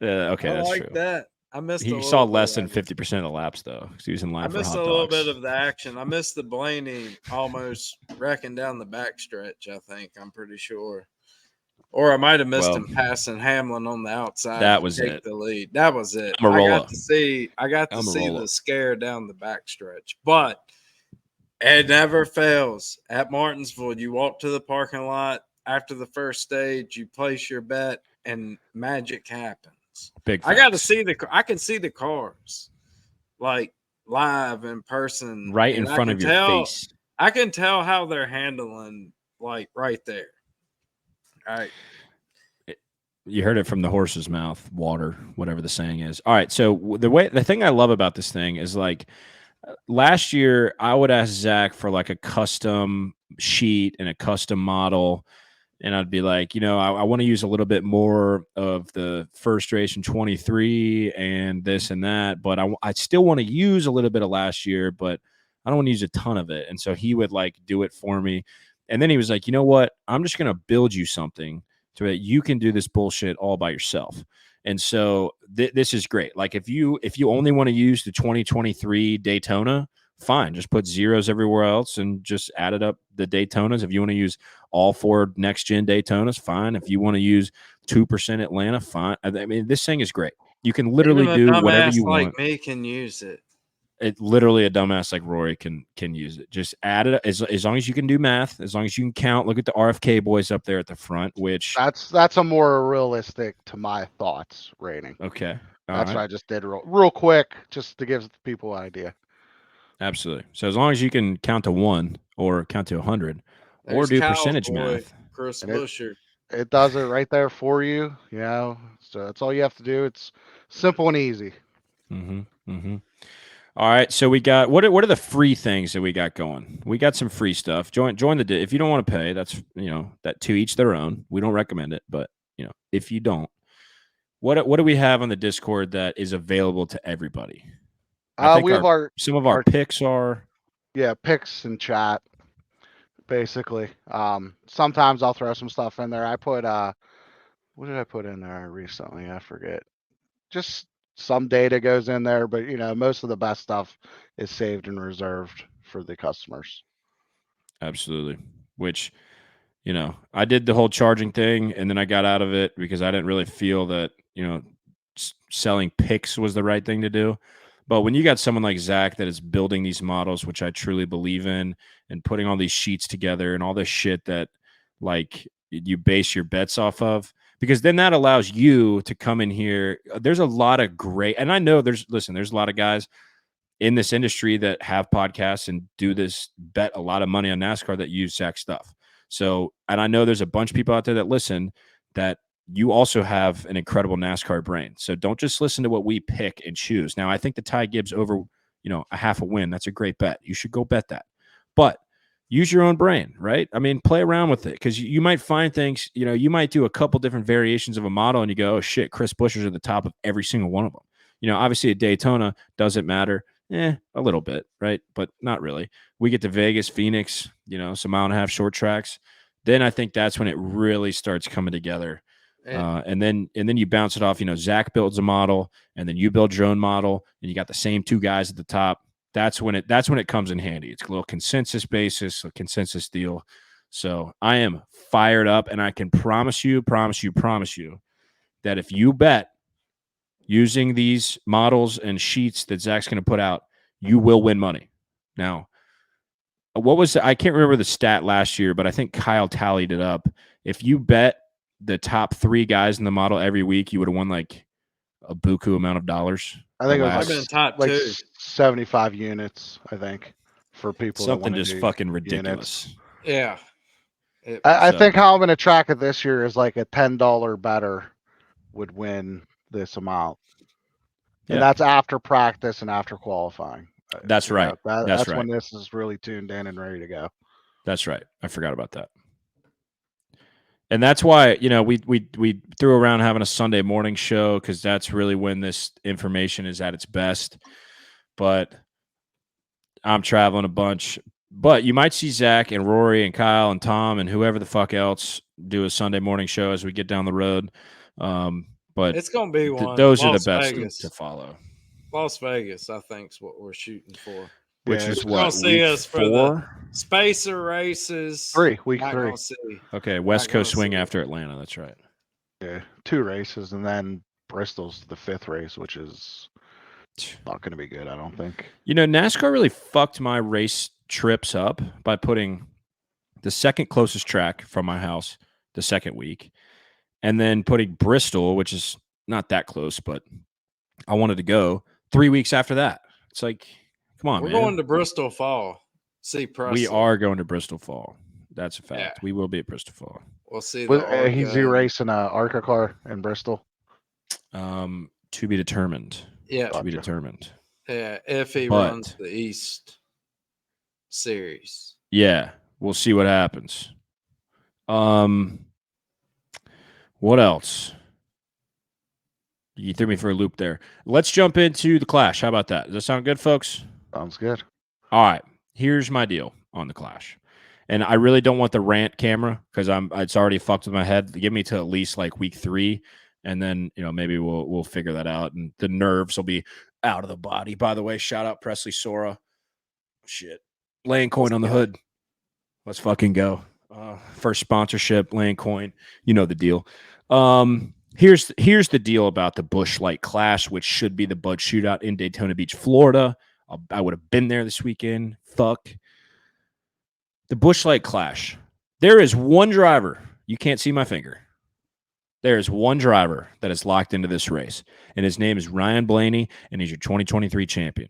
Okay, I that's like true. that. I missed. He saw less than 50% of the laps though, because he was in line I for missed hot a dogs. little bit of the action. I missed the Blaney almost wrecking down the backstretch. I think I'm pretty sure, or I might have missed him passing Hamlin on the outside. That to was take it. The lead. That was it. I Amarola. got to see. I got to see the scare down the backstretch, but it never fails at Martinsville. You walk to the parking lot after the first stage. You place your bet, and magic happens. Big. I got to see I can see the cars, like live in person, right in and front of your face. I can tell how they're handling, like right there. All right. You heard it from the horse's mouth, water, whatever the saying is. All right. So the thing I love about this thing is like last year I would ask Zach for like a custom sheet and a custom model. And I'd be like, I want to use a little bit more of the first race in 23 and this and that, but I still want to use a little bit of last year, but I don't want to use a ton of it. And so he would like do it for me. And then he was like, you know what? I'm just going to build you something so that you can do this bullshit all by yourself. And so this is great. Like if you only want to use the 2023 Daytona, fine, just put zeros everywhere else and just add it up the Daytonas. If you want to use all 4 next gen Daytonas, fine. If you want to use 2% Atlanta, fine. I mean, this thing is great. You can literally Even a do whatever you like want. me can use it. It literally a dumbass like Rory can use it. Just add it as long as you can do math, as long as you can count. Look at the RFK boys up there at the front, which that's a more realistic to my thoughts rating. Okay. That's what I just did real quick, just to give people an idea. Absolutely. So as long as you can count to 1 or count to 100 or do percentage math. Chris Buescher. It does it right there for you, So that's all you have to do. It's simple and easy. All right, so we got what are the free things that we got going? We got some free stuff. Join the if you don't want to pay, that's that to each their own. We don't recommend it, but if you don't, what do we have on the Discord that is available to everybody? I think we have some of our picks are picks and chat. Basically, sometimes I'll throw some stuff in there. I put what did I put in there recently? I forget. Just some data goes in there, but most of the best stuff is saved and reserved for the customers. Absolutely. Which, I did the whole charging thing and then I got out of it because I didn't really feel that, selling picks was the right thing to do. But when you got someone like Zach that is building these models, which I truly believe in, and putting all these sheets together and all this shit that like you base your bets off of, because then that allows you to come in here. There's a lot of great, and I know there's a lot of guys in this industry that have podcasts and do this, bet a lot of money on NASCAR that use Zach stuff. So, and I know there's a bunch of people out there that listen that you also have an incredible NASCAR brain. So don't just listen to what we pick and choose. Now, I think the Ty Gibbs over, a half a win, that's a great bet. You should go bet that. But use your own brain, right? I mean, play around with it because you might find things, you might do a couple different variations of a model and you go, oh shit, Chris Buescher's at the top of every single one of them. Obviously at Daytona, doesn't matter. A little bit, right? But not really. We get to Vegas, Phoenix, some mile and a half short tracks. Then I think that's when it really starts coming together. And then you bounce it off. Zach builds a model, and then you build your own model, and you got the same 2 guys at the top. That's when it comes in handy. It's a little consensus basis, a consensus deal. So I am fired up, and I can promise you that if you bet using these models and sheets that Zach's going to put out, you will win money. Now, I can't remember the stat last year, but I think Kyle tallied it up. If you bet the top 3 guys in the model every week, you would have won like a buku amount of dollars. I think it was like 75 units, I think, for people. Something just fucking ridiculous. Units. Yeah. I think how I'm going to track it this year is like a $10 better would win this amount. And that's after practice and after qualifying. That's right. That's right. When this is really tuned in and ready to go. That's right. I forgot about that. And that's why, we threw around having a Sunday morning show because that's really when this information is at its best. But I'm traveling a bunch. But you might see Zach and Rory and Kyle and Tom and whoever the fuck else do a Sunday morning show as we get down the road. But It's gonna be one. those are the Las best Vegas. to follow. Las Vegas, I think, is what we're shooting for. Which Yeah, is it's You're gonna what, see week us for the 4? Spacer races. week Not 3. gonna see. Okay, West Not gonna Coast swing see it. after Atlanta. That's right. Yeah, 2 races, and then Bristol's the 5th race, which is not going to be good, I don't think. NASCAR really fucked my race trips up by putting the second closest track from my house the second week, and then putting Bristol, which is not that close, but I wanted to go 3 weeks after that. It's like, come on, We're man. going to Bristol Fall. See Presley. We are going to Bristol Fall. That's a fact. Yeah. We will be at Bristol Fall. We'll see the He's Argo. racing a ARCA car in Bristol. To be determined. Yeah, To be Gotcha. determined. yeah. If he But- runs the East Series, Yeah, we'll see what happens. What else? You threw me for a loop there. Let's jump into the Clash. How about that? Does that sound good, folks? Sounds good. All right. Here's my deal on the Clash. And I really don't want the rant camera because it's already fucked with my head. Give me to at least like week 3, and then maybe we'll figure that out. And the nerves will be out of the body. By the way, shout out Presley Sora. Shit. Laying coin on the hood. Let's fucking go. First sponsorship, laying coin. You know the deal. Here's the deal about the Busch Light Clash, which should be the Bud Shootout in Daytona Beach, Florida. I would have been there this weekend. Fuck. The Busch Light Clash. There is one driver. You can't see my finger. There is one driver that is locked into this race, and his name is Ryan Blaney, and he's your 2023 champion.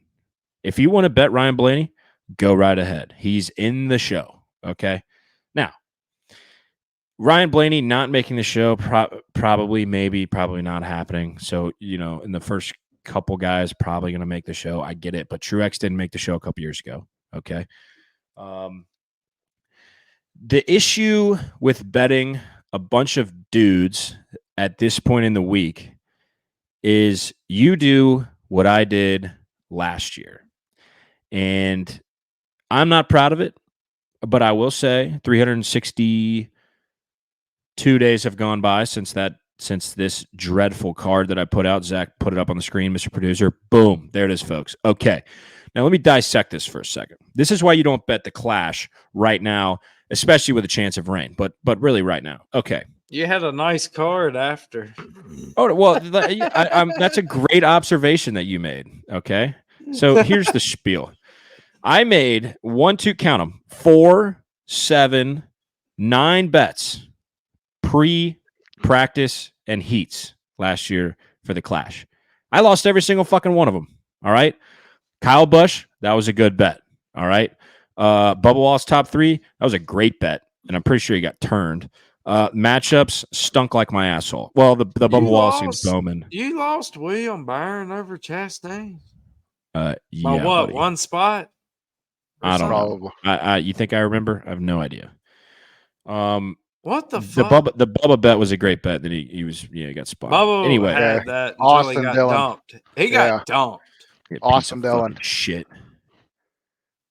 If you want to bet Ryan Blaney, go right ahead. He's in the show, okay? Now, Ryan Blaney not making the show, probably not happening. So, in the first couple guys probably going to make the show. I get it, but Truex didn't make the show a couple years ago, okay? The issue with betting a bunch of dudes at this point in the week is you do what I did last year. And I'm not proud of it, but I will say 362 days have gone by since this dreadful card that I put out. Zach put it up on the screen, Mr. Producer. Boom. There it is, folks. Okay. Now let me dissect this for a second. This is why you don't bet the Clash right now, especially with a chance of rain, but really right now. Okay. you had a nice card after. Oh, well, that's a great observation that you made. Okay. So here's the spiel. I made count them, 4, 7, 9 bets pre-practice and heats last year for the Clash. I lost every single fucking one of them. All right. Kyle Busch, that was a good bet. All right. Bubba Wallace top 3, that was a great bet. And I'm pretty sure he got turned. Matchups stunk like my asshole. Well, the Bubba Wallace seems Bowman. You lost William Byron over Chastain. Yeah, By what? buddy. One spot? I don't Probably. know. You think I remember? I have no idea. What the The fuck? Bubba bet was a great bet that he got spotted. Bubba Anyway, had that until Austin he got Dillon. dumped. He got dumped. piece Austin of Dillon. fucking shit.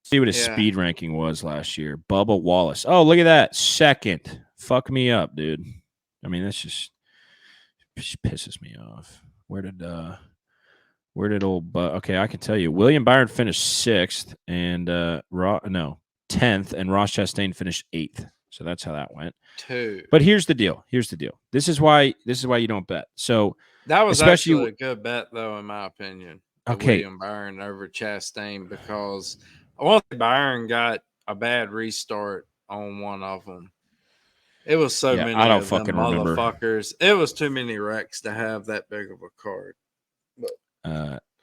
See what his Yeah. speed ranking was last year. Bubba Wallace. Oh, look at that. Second. Fuck me up, dude. I mean, that's just pisses me off. Where did old okay, I can tell you. William Byron finished 6th and 10th, and Ross Chastain finished 8th. So that's how that went. 2. But here's the deal. This is why you don't bet. So That was especially actually a good bet, though, in my opinion. the Okay. William Byron over Chastain, because I want to say Byron got a bad restart on one of them. It was so Yeah, many I don't of them fucking remember. motherfuckers. It was too many wrecks to have that big of a card.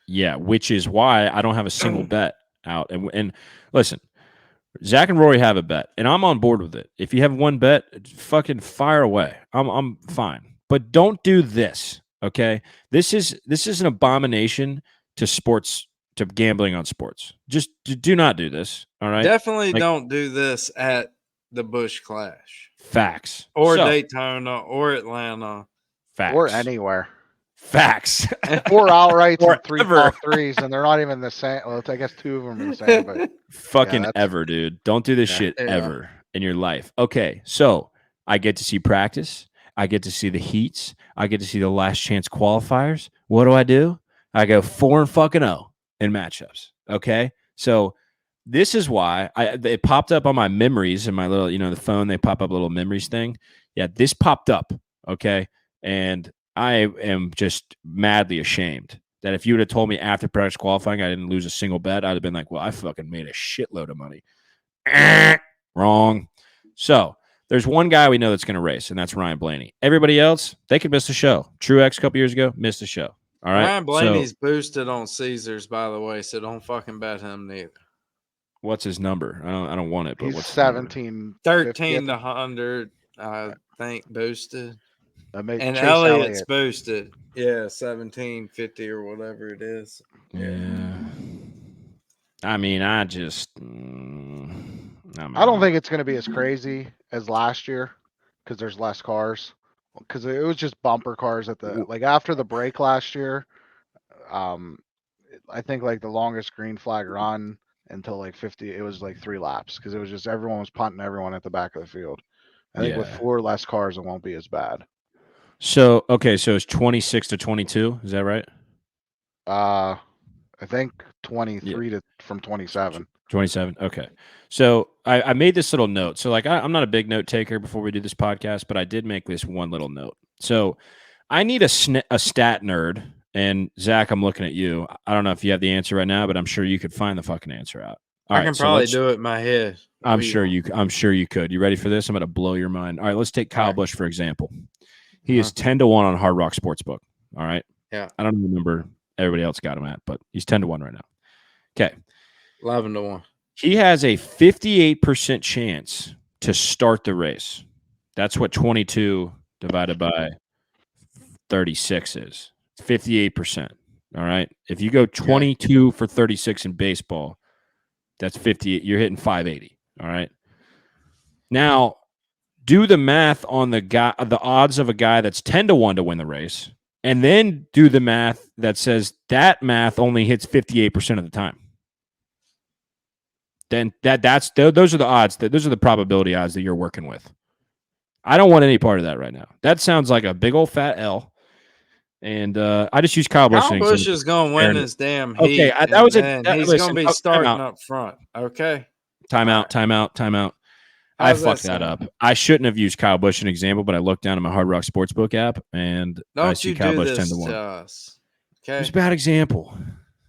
Yeah, which is why I don't have a single bet out. And listen, Zach and Rory have a bet, and I'm on board with it. If you have one bet, fucking fire away. I'm fine. But don't do this, okay? This is an abomination to sports, to gambling on sports. Just do not do this, all right? Definitely Like- don't do this at the Busch Clash Facts. or So, Daytona or Atlanta. facts. Or anywhere. Facts. 4 outrights and 3 Forever. top threes, and they're not even the same. Well, I guess 2 of them are the same, but Fucking that's- ever, dude. Don't do this Yeah. shit Yeah. ever in your life. Okay, so I get to see practice. I get to see the heats. I get to see the last chance qualifiers. What do? I go 4-0 in matchups. Okay, so this is why it popped up on my memories in my little, the phone. They pop up a little memories thing. Yeah, this popped up. Okay, and I am just madly ashamed that if you would have told me after practice qualifying I didn't lose a single bet, I'd have been like, well, I fucking made a shitload of money. Wrong. So there's one guy we know that's going to race, and that's Ryan Blaney. Everybody else, they could miss the show. Truex a couple years ago missed the show. All right. Ryan Blaney's boosted on Caesars, by the way, so don't fucking bet him neither. What's his number? I don't want it, but he's what's his number? 17. 13 to 100, I think, boosted. And And Chase Elliott's Elliott. boosted. Yeah, 1750 or whatever it is. Yeah. I mean, I just. I don't think it's going to be as crazy as last year because there's less cars. Because it was just bumper cars at the after the break last year. I think like the longest green flag run until like 50, it was like 3 laps because it was just everyone was punting everyone at the back of the field. I think with 4 less cars, it won't be as bad. So it's 26 to 22. Is that right? I think 23 from 27. 27. Okay. So I made this little note. So like I'm not a big note taker before we do this podcast, but I did make this one little note. So I need a stat nerd. And Zach, I'm looking at you. I don't know if you have the answer right now, but I'm sure you could find the fucking answer out. All I right, can so probably do it in my head. I'm sure you could. You ready for this? I'm going to blow your mind. All right, let's take Kyle Busch for example. He is 10 to 1 on Hard Rock Sportsbook. All right. Yeah. I don't remember everybody else got him at, but he's 10 to 1 right now. Okay. 11 to 1. He has a 58% chance to start the race. That's what 22 divided by 36 is. 58%. All right. If you go 22 for 36 in baseball, that's 58. You're hitting 580. All right. Now, do the math on the odds of a guy that's 10 to 1 to win the race, and then do the math that says that math only hits 58% of the time. Then those are the odds, those are the probability odds that you're working with. I don't want any part of that right now. That sounds like a big old fat L. And I just use Kyle Busch. Kyle Busch is going to win his damn heat. Okay, he's going to be starting up front. Okay. Timeout. I fucked that up. I shouldn't have used Kyle Busch as an example, but I looked down at my Hard Rock Sportsbook app and I see Kyle Busch 10 to 1. Okay. It's a bad example.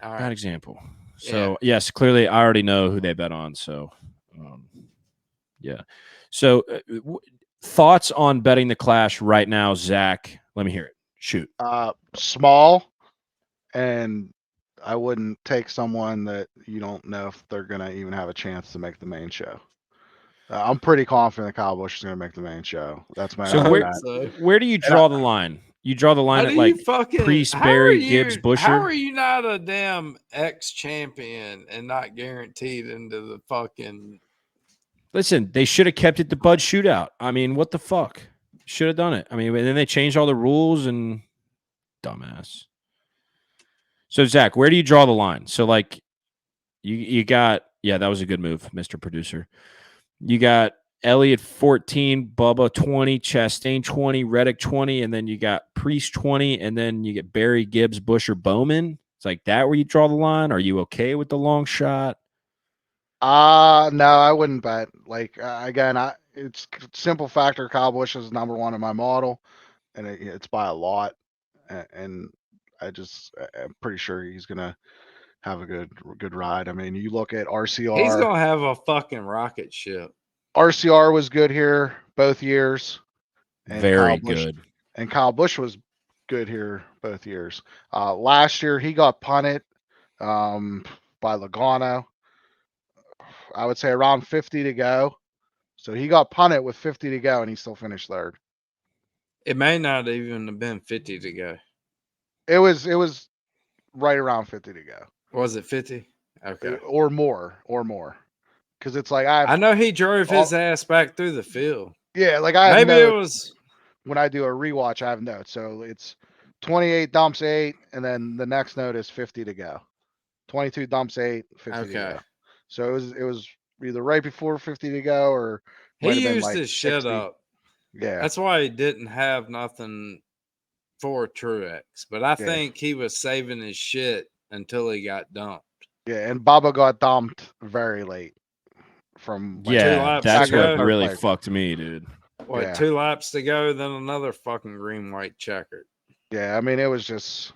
All right. Bad example. So yes, clearly I already know who they bet on. So, yeah. So, thoughts on betting the Clash right now, Zach? Let me hear it. Shoot. Small, and I wouldn't take someone that you don't know if they're gonna even have a chance to make the main show. I'm pretty confident that Kyle Busch is gonna make the main show. That's my. So where do you draw the line? You draw the line at like Priest, Berry, Gibbs, Busher. How are you not a damn ex-champion and not guaranteed into the fucking? Listen, they should have kept it the Bud Shootout. I mean, what the fuck? Should have done it. I mean, and then they changed all the rules and dumbass. So Zach, where do you draw the line? So like, you got that was a good move, Mr. Producer. You got Elliott 14, Bubba 20, Chastain 20, Reddick 20, and then you got Priest 20, and then you get Berry, Gibbs, Busher, Bowman. It's like that where you draw the line. Are you okay with the long shot? No, I wouldn't bet. Like again, it's simple factor. Kyle Busch is number 1 in my model, and it's by a lot. And I'm pretty sure he's gonna have a good ride. I mean, you look at RCR. He's gonna have a fucking rocket ship. RCR was good here both years. And Very good. And Kyle Busch was good here both years. Last year he got punted by Logano. I would say around 50 to go. So he got punted with 50 to go, and he still finished third. It may not even have been 50 to go. It was right around 50 to go. Was it 50? Okay. Or more. because it's like I I know he drove his all- ass back through the field. like I have Maybe it notes was. when I do a rewatch. I have notes, so it's 28 dumps 8, and then the next note is 50 to go. 22 dumps 8, 50 to Okay. go. So it was either right before 50 to go or might He have been used like his shit 60. up. Yeah, That's why he didn't have nothing for Truex. But I Yeah. think he was saving his shit until he got dumped. yeah, and Baba got dumped very late from like Two Yeah, laps that's to what go. really Like, fucked me, dude. What, Yeah. 2 laps to go, then another fucking green white checkered. yeah. I mean, it was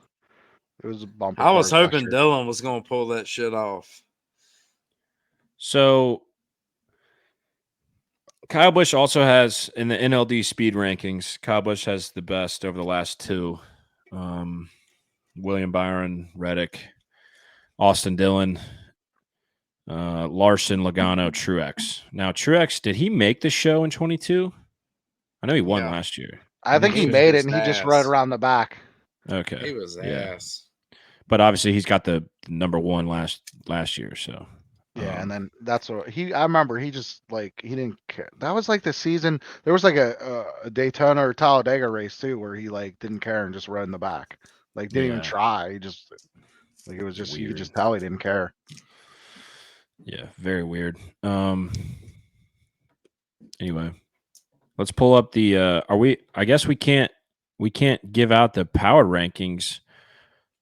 a bumper. I was car hoping gesture. Dylan was gonna pull that shit off. So Kyle Busch also has in the NLD speed rankings. Kyle Busch has the best over the last two. William Byron, Reddick, Austin Dillon, Larson, Logano, Truex. Now Truex, did he make the show in 22? I know he won Yeah. last year. I think He he was made it, just and he just ass. rode around the back. Okay, He was yeah, ass. but obviously he's got the number one last year. So Yeah, and then that's what I remember. He just like he didn't care. That was like the season. There was like a Daytona or Talladega race too, where he like didn't care and just rode in the back. Like didn't even Yeah. try. He just like it was just you could Weird. just tell he didn't care. Yeah, very weird. Anyway, let's pull up the I guess we can't give out the power rankings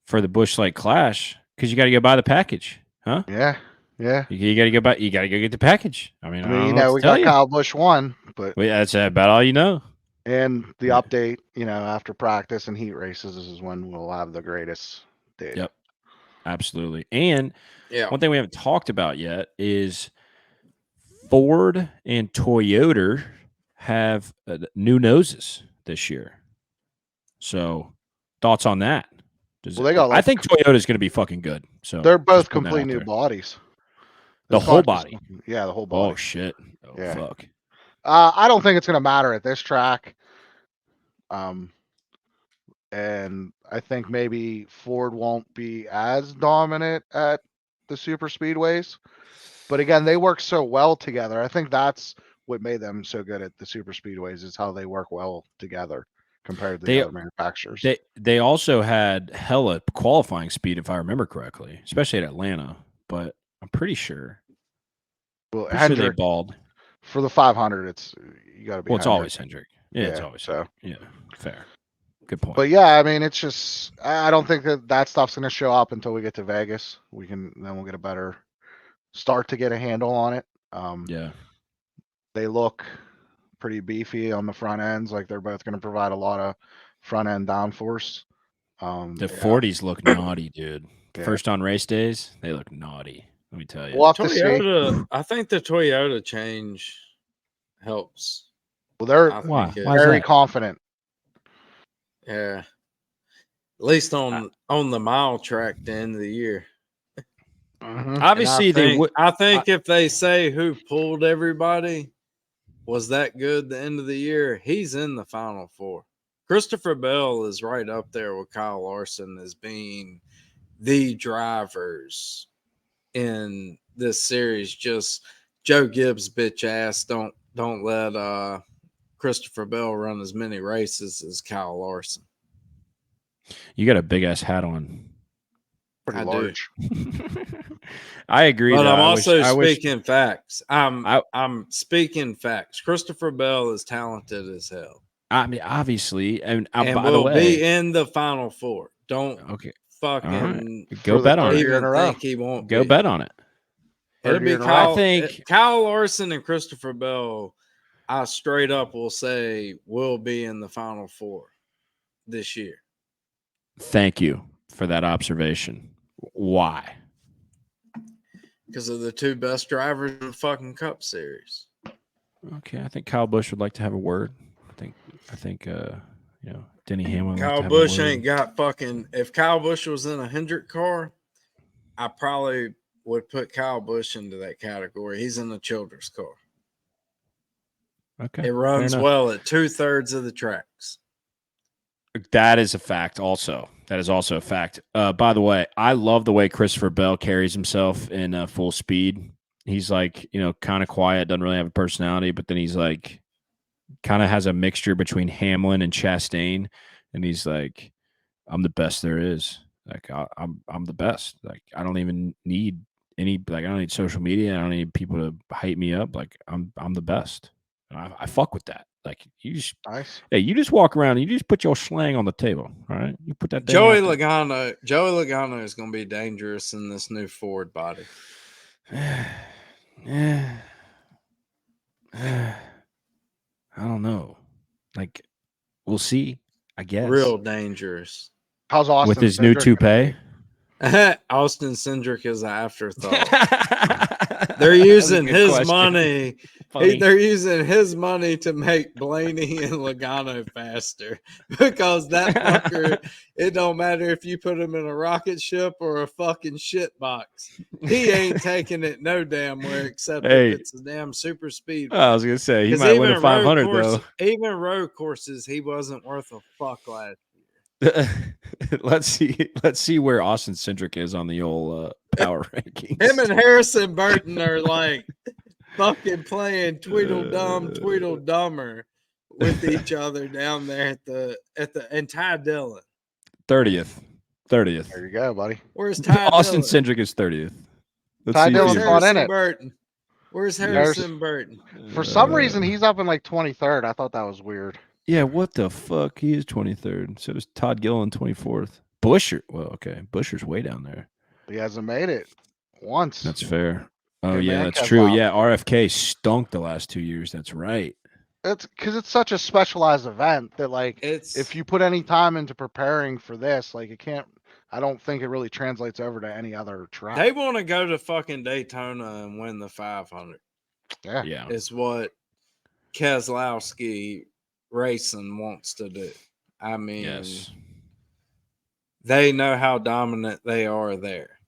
for the Busch Light Clash because you got to go buy the package, huh? Yeah, yeah. You got to go buy. You got to go get the package. I mean, I I mean, don't you know know, what we to tell got you. Kyle Busch 1, but Well, yeah, that's about all you know. and the Yeah. update, you know, after practice and heat races is when we'll have the greatest data. Yep, absolutely. And Yeah. one thing we haven't talked about yet is Ford and Toyota have new noses this year. So, thoughts on that? Well, they got I like think Toyota is going to be fucking good. So they're both just putting that complete out new there. bodies. The It's whole not just- body. yeah, the whole body. Oh shit! Oh Yeah. fuck! I don't think it's gonna matter at this track. And I think maybe Ford won't be as dominant at the super speedways. But again, they work so well together. I think that's what made them so good at the super speedways is how they work well together compared to the They other manufacturers. they also had hella qualifying speed, if I remember correctly, especially at Atlanta. But I'm pretty sure. Well, Pretty sure they Hendrick balled. for the 500, it's you got to be. Well, it's Hendrick. always Hendrick. Yeah, it's Yeah, always so. Hendrick. Yeah, fair. Good point. But yeah, I mean, it's just I don't think that stuff's gonna show up until we get to Vegas. Then we'll get a better start to get a handle on it. Yeah. They look pretty beefy on the front ends. Like they're both going to provide a lot of front end downforce. The 40s look naughty, dude. Yeah. First on race days, they look naughty. Let me tell you. We'll have to see. Toyota, I think the Toyota change helps. Well, they're I Why? think Why is very that? confident. yeah. At least on the mile track at the end of the year. Mhm. Obviously, they would. I think if they say who pulled everybody was that good the end of the year, he's in the final four. Christopher Bell is right up there with Kyle Larson as being the drivers in this series. Just Joe Gibbs bitch ass don't let Christopher Bell run as many races as Kyle Larson. You got a big ass hat on. Pretty I do. large. I agree. But though. I'm I also wish speaking facts. I'm speaking facts. Christopher Bell is talented as hell. I mean, obviously, and, And by the will way, be in the final four. Don't okay, fucking go For the bet on third it. year in even a row. think he won't Go be. bet on it. It'll Third be year in a row. Kyle, I think- Kyle Larson and Christopher Bell, I straight up will say will be in the final four this year. Thank you for that observation. Why? Because of the two best drivers in the fucking Cup Series. Okay, I think Kyle Busch would like to have a word. I think, Denny Hamlin. Would like to Kyle have Busch a word. ain't got fucking. If Kyle Busch was in a Hendrick car, I probably would put Kyle Busch into that category. He's in a Childress car. Okay, It fair runs enough. well at 2/3 of the tracks. That is a fact. Also, that is also a fact. By the way, I love the way Christopher Bell carries himself in full speed. He's like, kind of quiet, doesn't really have a personality, but then he's like, kind of has a mixture between Hamlin and Chastain, and he's like, I'm the best there is. Like I'm the best. Like I don't even need I don't need social media. I don't need people to hype me up. Like I'm the best. And I fuck with that. Like Nice. you just walk around and you just put your slang on the table. All right, you put that thing out there. Joey Logano is going to be dangerous in this new Ford body. Yeah. I don't know. Like we'll see. I guess Real dangerous. How's Austin with his new Cindric gonna toupee. Austin Cindric is an afterthought. They're using his money. They're using his money to make Blaney and Logano faster because that fucker, it don't matter if you put him in a rocket ship or a fucking shit box. He ain't taking it no damn where except if it's a damn super speed. I was gonna say he might win a 500 though. Even road courses, he wasn't worth a fuck last year. Let's see where Austin Cindric is on the old power rankings. Him and Harrison Burton are like fucking playing Tweedledummer with each other down there at the and Ty Dillon. 30th. There you go, buddy. Where's Ty Austin Dillon? Cindric is 30th. Ty Dillon's not in it. Burton? Where's Harrison Burton? For some reason, he's up in like 23rd. I thought that was weird. Yeah, what the fuck? He is 23rd. So is Todd Gilliland 24th. Buescher. Well, okay. Buescher's way down there. He hasn't made it once. That's fair. Oh, Hey, yeah, man, that's Kev true. Bob. Yeah, RFK stunk the last 2 years. That's right. It's because it's such a specialized event that, like, if you put any time into preparing for this, like, it can't. I don't think it really translates over to any other track. They want to go to fucking Daytona and win the 500. Yeah. It's what Keselowski Racing wants to do. I mean, Yes. They know how dominant they are there.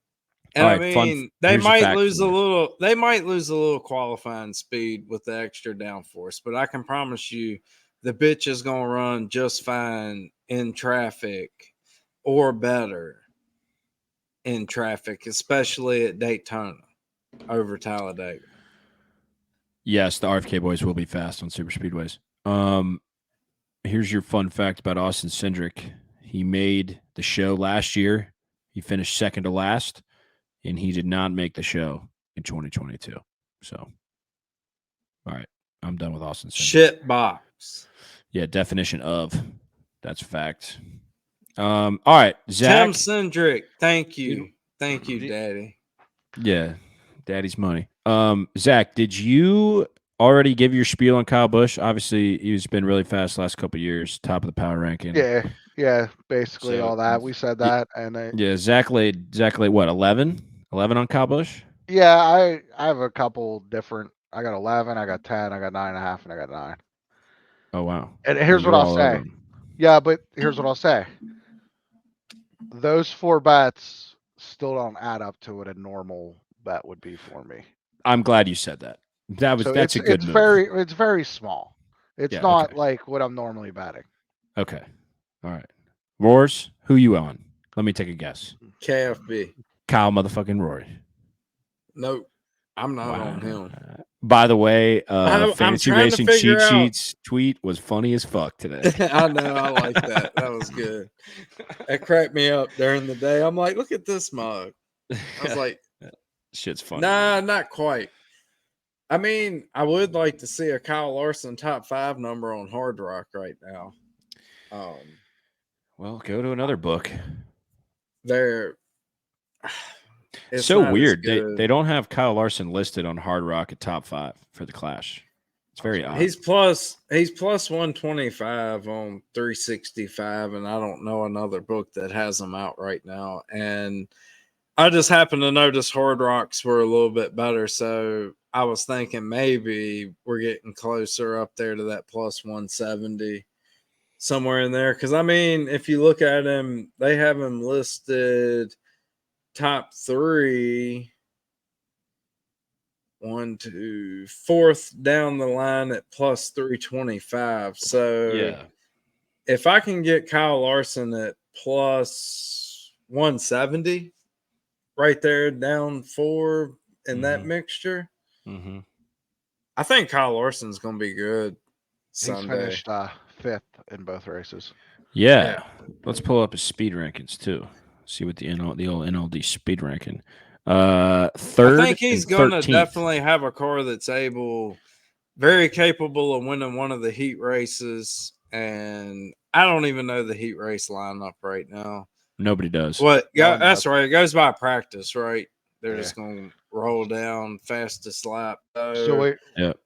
And All I right, mean, they here's a might fact lose for a you. little. They might lose a little qualifying speed with the extra downforce, but I can promise you, the bitch is gonna run just fine in traffic, or better in traffic, especially at Daytona over Talladega. Yes, the RFK boys will be fast on super speedways. Here's your fun fact about Austin Cindric. He made the show last year. He finished second to last, and he did not make the show in 2022. So, all right, I'm done with Austin Cindric. Shit box. Yeah, definition of. That's fact. All right, Zach. Tim Cindric, thank you, Daddy. Yeah, Daddy's money. Zach, did you already give your spiel on Kyle Busch? Obviously, he's been really fast the last couple of years, top of the power ranking. Yeah, basically So, all that. We said that, and yeah, Zach laid what 11 on Kyle Busch. Yeah, I have a couple different. I got 11, I got 10, I got 9.5, and I got 9. Oh wow! And here's what You're I'll all say. over him. Yeah, but here's what I'll say. Those 4 bets still don't add up to what a normal bet would be for me. I'm glad you said that. That's a good move. It's very small. It's not like what I'm normally betting. Okay. All right. Roars, who you on? Let me take a guess. KFB. Kyle motherfucking Rory. Nope. I'm not on him. By the way, I'm Fantasy trying to Racing figure Cheat out- Sheets tweet was funny as fuck today. I know. I like that. That was good. That cracked me up during the day. I'm like, look at this mug. I was like, shit's funny. Nah, not quite. I mean, I would like to see a Kyle Larson top 5 number on Hard Rock right now. Well, go to another book. They're It's so weird. They don't have Kyle Larson listed on Hard Rock at top 5 for the Clash. It's very odd. He's plus 125 on 365, and I don't know another book that has him out right now. And I just happened to notice Hard Rocks were a little bit better, so I was thinking maybe we're getting closer up there to that plus 170, somewhere in there. Because I mean, if you look at him, they have him listed top 3. 1, 2, 4th down the line at plus 325. So yeah, if I can get Kyle Larson at plus 170, right there down 4 in that mixture. Mm-hmm. I think Kyle Larson's going to be good He's Sunday. finished 5th in both races. Yeah. Let's pull up his speed rankings too. See what the old NLD speed ranking. Third. I think he's going to definitely have a car that's very capable of winning one of the heat races. And I don't even know the heat race lineup right now. Nobody does. That's right. It goes by practice, right? They're just going to roll down fastest lap. So wait,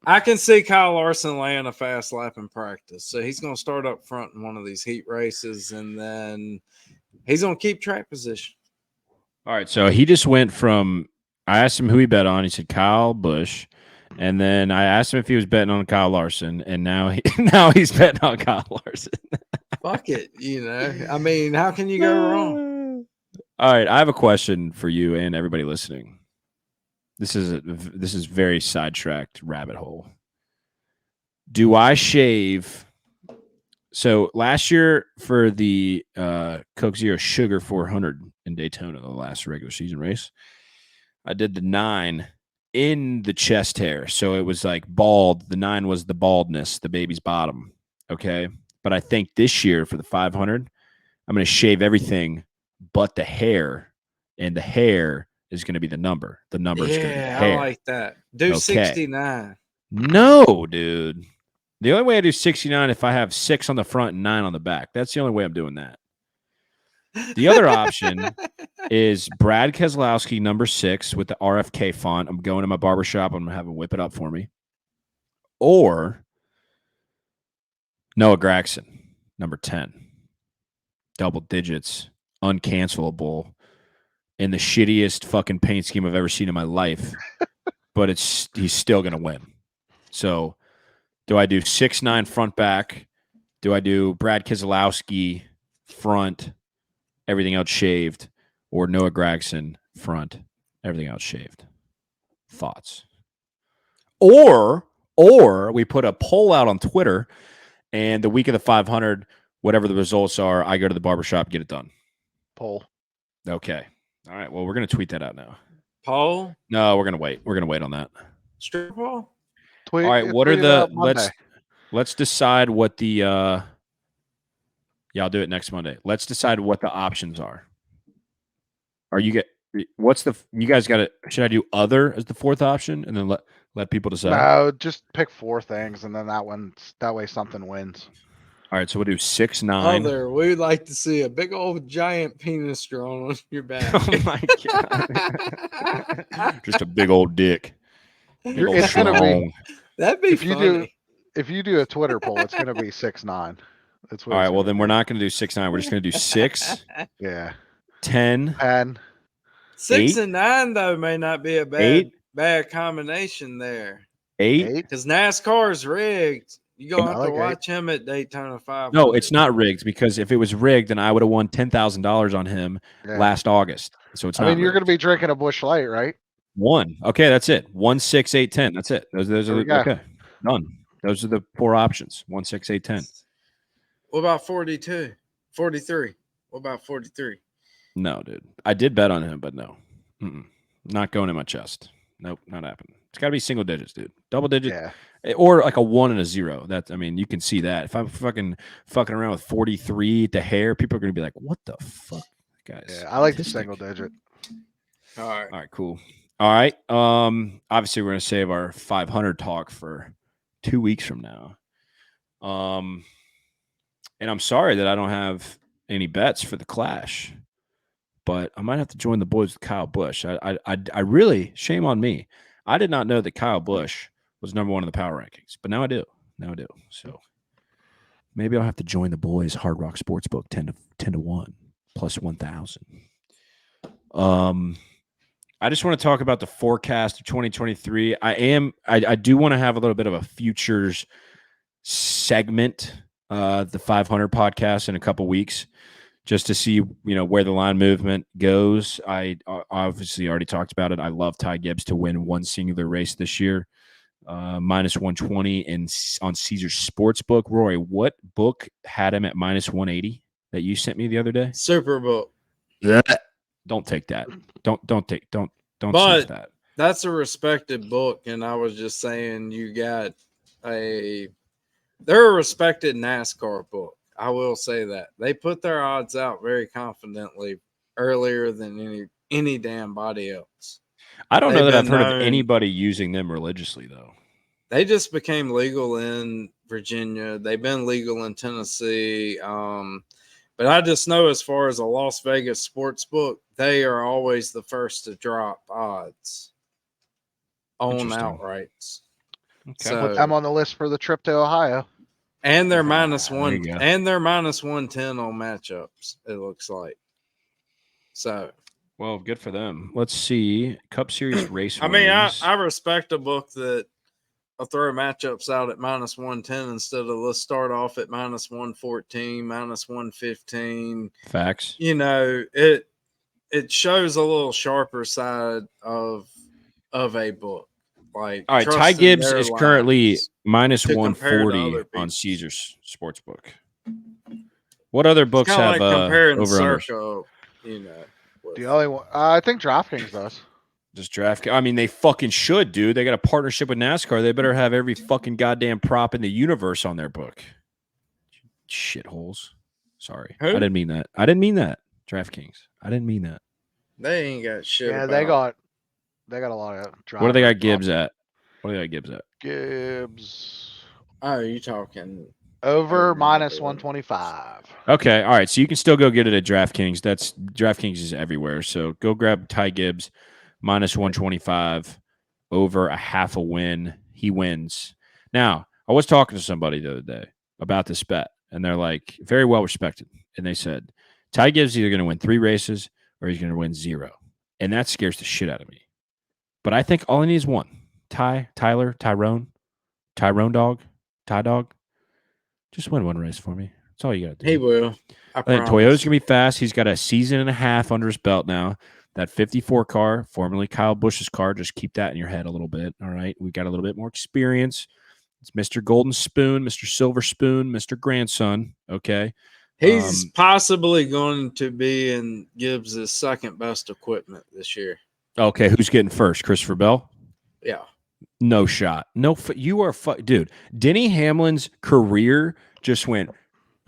I can see Kyle Larson laying a fast lap in practice. So he's going to start up front in one of these heat races, and then he's going to keep track position. All right. So he just went from, I asked him who he bet on. He said Kyle Busch. And then I asked him if he was betting on Kyle Larson. And now he's betting on Kyle Larson. Fuck it. I mean, how can you go wrong? All right. I have a question for you and everybody listening. This is very sidetracked rabbit hole. Do I shave? So last year for the Coke Zero Sugar 400 in Daytona, the last regular season race, I did the 9 in the chest hair. So it was like bald. The 9 was the baldness, the baby's bottom. Okay. But I think this year for the 500, I'm going to shave everything but the hair, and the hair is going to be the number. The number is going to be the hair. I like that. Do 69. No, dude. The only way I do 69 if I have 6 on the front and 9 on the back. That's the only way I'm doing that. The other option is Brad Keselowski, number 6, with the RFK font. I'm going to my barbershop. I'm going to have him whip it up for me. Or Noah Gragson, number 10. Double digits, uncancelable, in the shittiest fucking paint scheme I've ever seen in my life. But he's still going to win. So do I do 6'9" front back? Do I do Brad Keselowski front, everything else shaved, or Noah Gragson front, everything else shaved? Thoughts? Or we put a poll out on Twitter, and the week of the 500, whatever the results are, I go to the barbershop, get it done. Poll. Okay. All right. Well, we're going to tweet that out now. Poll? No, we're going to wait. We're going to wait on that. Strip poll? Tweet. All right. What are the let's decide what the yeah, I'll do it next Monday. Let's decide what the options are. You guys got to, should I do other as the 4th option and then let people decide? No, just pick 4 things, and then that way something wins. All right, so we'll do 6'9". Other, we'd like to see a big old giant penis drawn on your back. Oh my god! Just a big old dick. It's gonna be. That'd be funny. If you do a Twitter poll, it's gonna be 6'9". That's what. All right, well then we're not gonna do 6'9". We're just gonna do 6. Yeah. 10. 10. 6 and 9 though may not be a bad combination there. 8. Because NASCAR is rigged. You're going to have to watch him at Daytona 500. No, it's not rigged, because if it was rigged, then I would have won $10,000 on him last August. So it's not. I mean, you're going to be drinking a Busch Light, right? 1. Okay, that's it. 1, 6, 8, 10. That's it. Those are okay. Done. Those are the 4 options. 1, 6, 8, 10. What about 42? 43? What about 43? No, dude. I did bet on him, but no. Not going in my chest. Nope, not happening. It's got to be single digits, dude. Double digits. Yeah. Or like a 1 and a 0. You can see that. If I'm fucking around with 43 to hair, people are going to be like, what the fuck, guys? Yeah, I like the single digit. All right, cool. All right. Obviously, we're going to save our 500 talk for 2 weeks from now. And I'm sorry that I don't have any bets for the Clash, but I might have to join the boys with Kyle Busch. I really, shame on me. I did not know that Kyle Busch was number 1 in the power rankings, but now I do. So maybe I'll have to join the boys Hard Rock Sportsbook 10 to 1 plus 1,000. I just want to talk about the forecast of 2023. I do want to have a little bit of a futures segment, the 500 podcast in a couple weeks, just to see, where the line movement goes. I obviously already talked about it. I love Ty Gibbs to win one singular race this year. Minus 120 on Caesars Sportsbook. Rory, what book had him at minus 180 that you sent me the other day? Superbook. Yeah. Don't take that. Don't sniff that. That's a respected book, and I was just saying they're a respected NASCAR book. I will say that. They put their odds out very confidently earlier than any damn body else. I don't know They've that I've been heard of known- anybody using them religiously, though. They just became legal in Virginia. They've been legal in Tennessee. But I just know as far as a Las Vegas sports book, they are always the first to drop odds on Interesting. outrights. Okay. So Put them on the list for the trip to Ohio. and they're There -1 you go. and they're -110 on matchups, it looks like. So Well, good for them. Let's see. Cup Series race I mean, wins. I respect a book that I'll throw matchups out at -110 instead of let's start off at -114, -115. Facts. You know, it shows a little sharper side of a book. Like, All right, Ty trusting Gibbs their is currently lines minus to compare to 140 other on people's. Caesar's Sportsbook. What other books Kind of have like comparing over unders? Circa, you know. With, The only one, I think DraftKings does. Just draft. I mean, they fucking should, dude. They got a partnership with NASCAR. They better have every fucking goddamn prop in the universe on their book. Shitholes. Sorry, Who? I didn't mean that. I didn't mean that. DraftKings. I didn't mean that. they ain't got shit. Yeah, about they got a lot of. What do they got drivers Gibbs up. at? What do they got Gibbs at? Gibbs Oh, you talking? over Over minus under. 125. Okay, all right. So you can still go get it at DraftKings. DraftKings is everywhere. So go grab Ty Gibbs minus 125 over a half a win. He wins. Now, I was talking to somebody the other day about this bet, and they're like, very well respected. And they said, Ty Gibbs is either going to win 3 races or he's going to win 0. And that scares the shit out of me. But I think all he needs is 1. Tyrone Dog, Ty Dog. Just win 1 race for me. That's all you got to do. He will. I think promise. Toyota's going to be fast. He's got a season and a half under his belt now. That 54 car, formerly Kyle Busch's car, just keep that in your head a little bit. All right. We've got a little bit more experience. It's Mr. Golden Spoon, Mr. Silver Spoon, Mr. Grandson. Okay. He's possibly going to be in Gibbs' second best equipment this year. Okay. Who's getting first? Christopher Bell? Yeah. No shot. No, you are, dude. Denny Hamlin's career just went.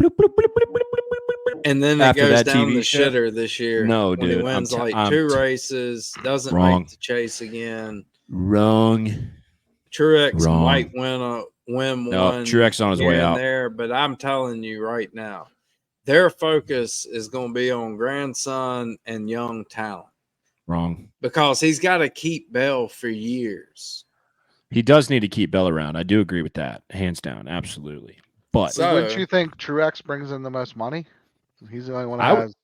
Bloop, bloop, bloop, bloop, bloop, bloop, bloop, And then after it goes that down TV the show? shitter this year. No, when dude. he wins I'm like 2 races, doesn't Wrong. make the chase again. Wrong. Truex Wrong. might win No, one. Truex on his way here and out. there, but I'm telling you right now, their focus is going to be on grandson and young talent Wrong. because he's got to keep Bell for years. He does need to keep Bell around. I do agree with that. Hands down. Absolutely. But So- Wouldn't you think Truex brings in the most money? He's the only one I that would- has.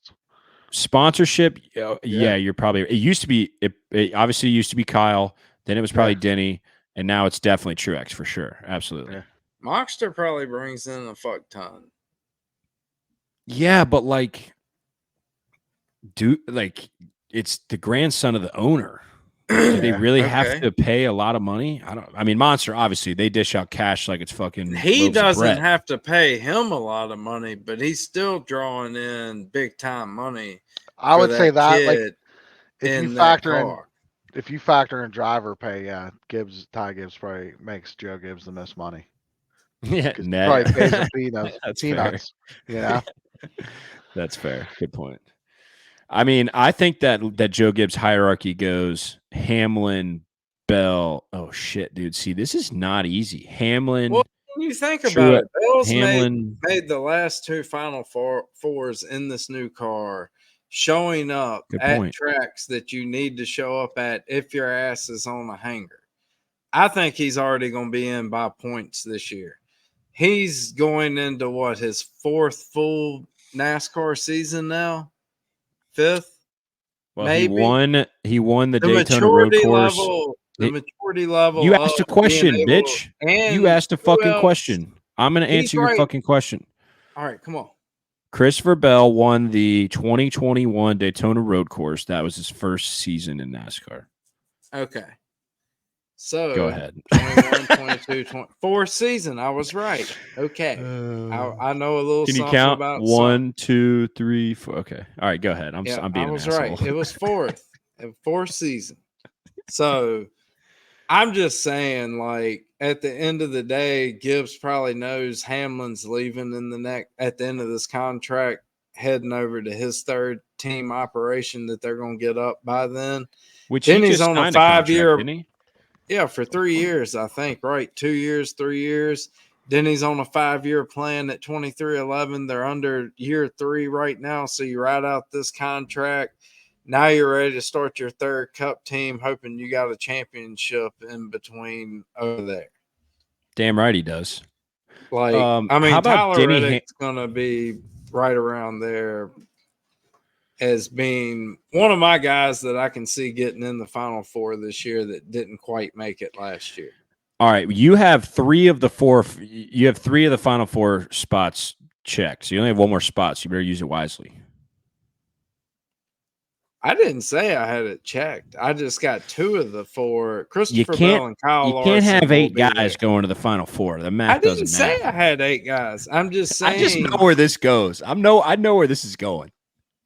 sponsorship, yeah, you're probably. It used to be. It obviously used to be Kyle. Then it was probably Denny, and now it's definitely Truex for sure. Absolutely. Yeah. Moxter probably brings in a fuck ton. Yeah, but like, it's the grandson of the owner. Do they really have Okay. to pay a lot of money? I mean, Monster obviously they dish out cash like it's fucking. He loaves of doesn't bread. have to pay him a lot of money, but he's still drawing in big time money. I would say that like kid if you in that factor in car. if you factor in driver pay, yeah, Ty Gibbs probably makes Joe Gibbs the most money. Yeah, 'Cause he net. probably pays him peanuts. That's fair. peanuts. You know? That's fair. Good point. I mean, I think that Joe Gibbs hierarchy goes Hamlin, Bell. Oh shit, dude. See, this is not easy. Hamlin, Well, when you think about Truex, it, Bell's Hamlin. made the last 2 Final Fours in this new car, showing up Good at point. tracks that you need to show up at if your ass is on a hanger. I think he's already going to be in by points this year. He's going into what, his 4th full NASCAR season now? 5th? Well, maybe. he won the The Daytona Road maturity Course. level. The It- maturity level. You asked a of being question, able- bitch. And You asked a who fucking else? question. I'm going to He's answer your right. fucking question. All right, come on. Christopher Bell won the 2021 Daytona Road Course. That was his first season in NASCAR. Okay. So Go ahead. 21, 22, 4th season. I was right. Okay. I know a little Can you something count? about 1, 2, 3, 4. Okay. All right, go ahead. I'm Yeah, being I was an asshole. right. It was 4th. 4th season. So I'm just saying, like, at the end of the day, Gibbs probably knows Hamlin's leaving at the end of this contract, heading over to his third team operation that they're going to get up by then. Which Then he he's just on a signed a contract, 5-year, didn't he? yeah, for 3 years, I think, right? 2 years, 3 years. Then he's on a 5-year plan at 23-11. They're under year 3 right now. So you ride out this contract. Now you're ready to start your third cup team, hoping you got a championship in between over there. Damn right he does. Like, How about Tyler Denny Reddick's going to be right around there as being one of my guys that I can see getting in the Final Four this year that didn't quite make it last year. All right, you have 3 of the 4. You have 3 of the Final Four spots checked. So you only have 1 more spot. So you better use it wisely. I didn't say I had it checked. I just got 2 of the 4. Christopher can't- Bell and Kyle You Larson. can't have will 8 be guys there. going to the Final Four. The math I didn't doesn't say matter. I had 8 guys. I'm just saying. I just know where this goes. I know where this is going.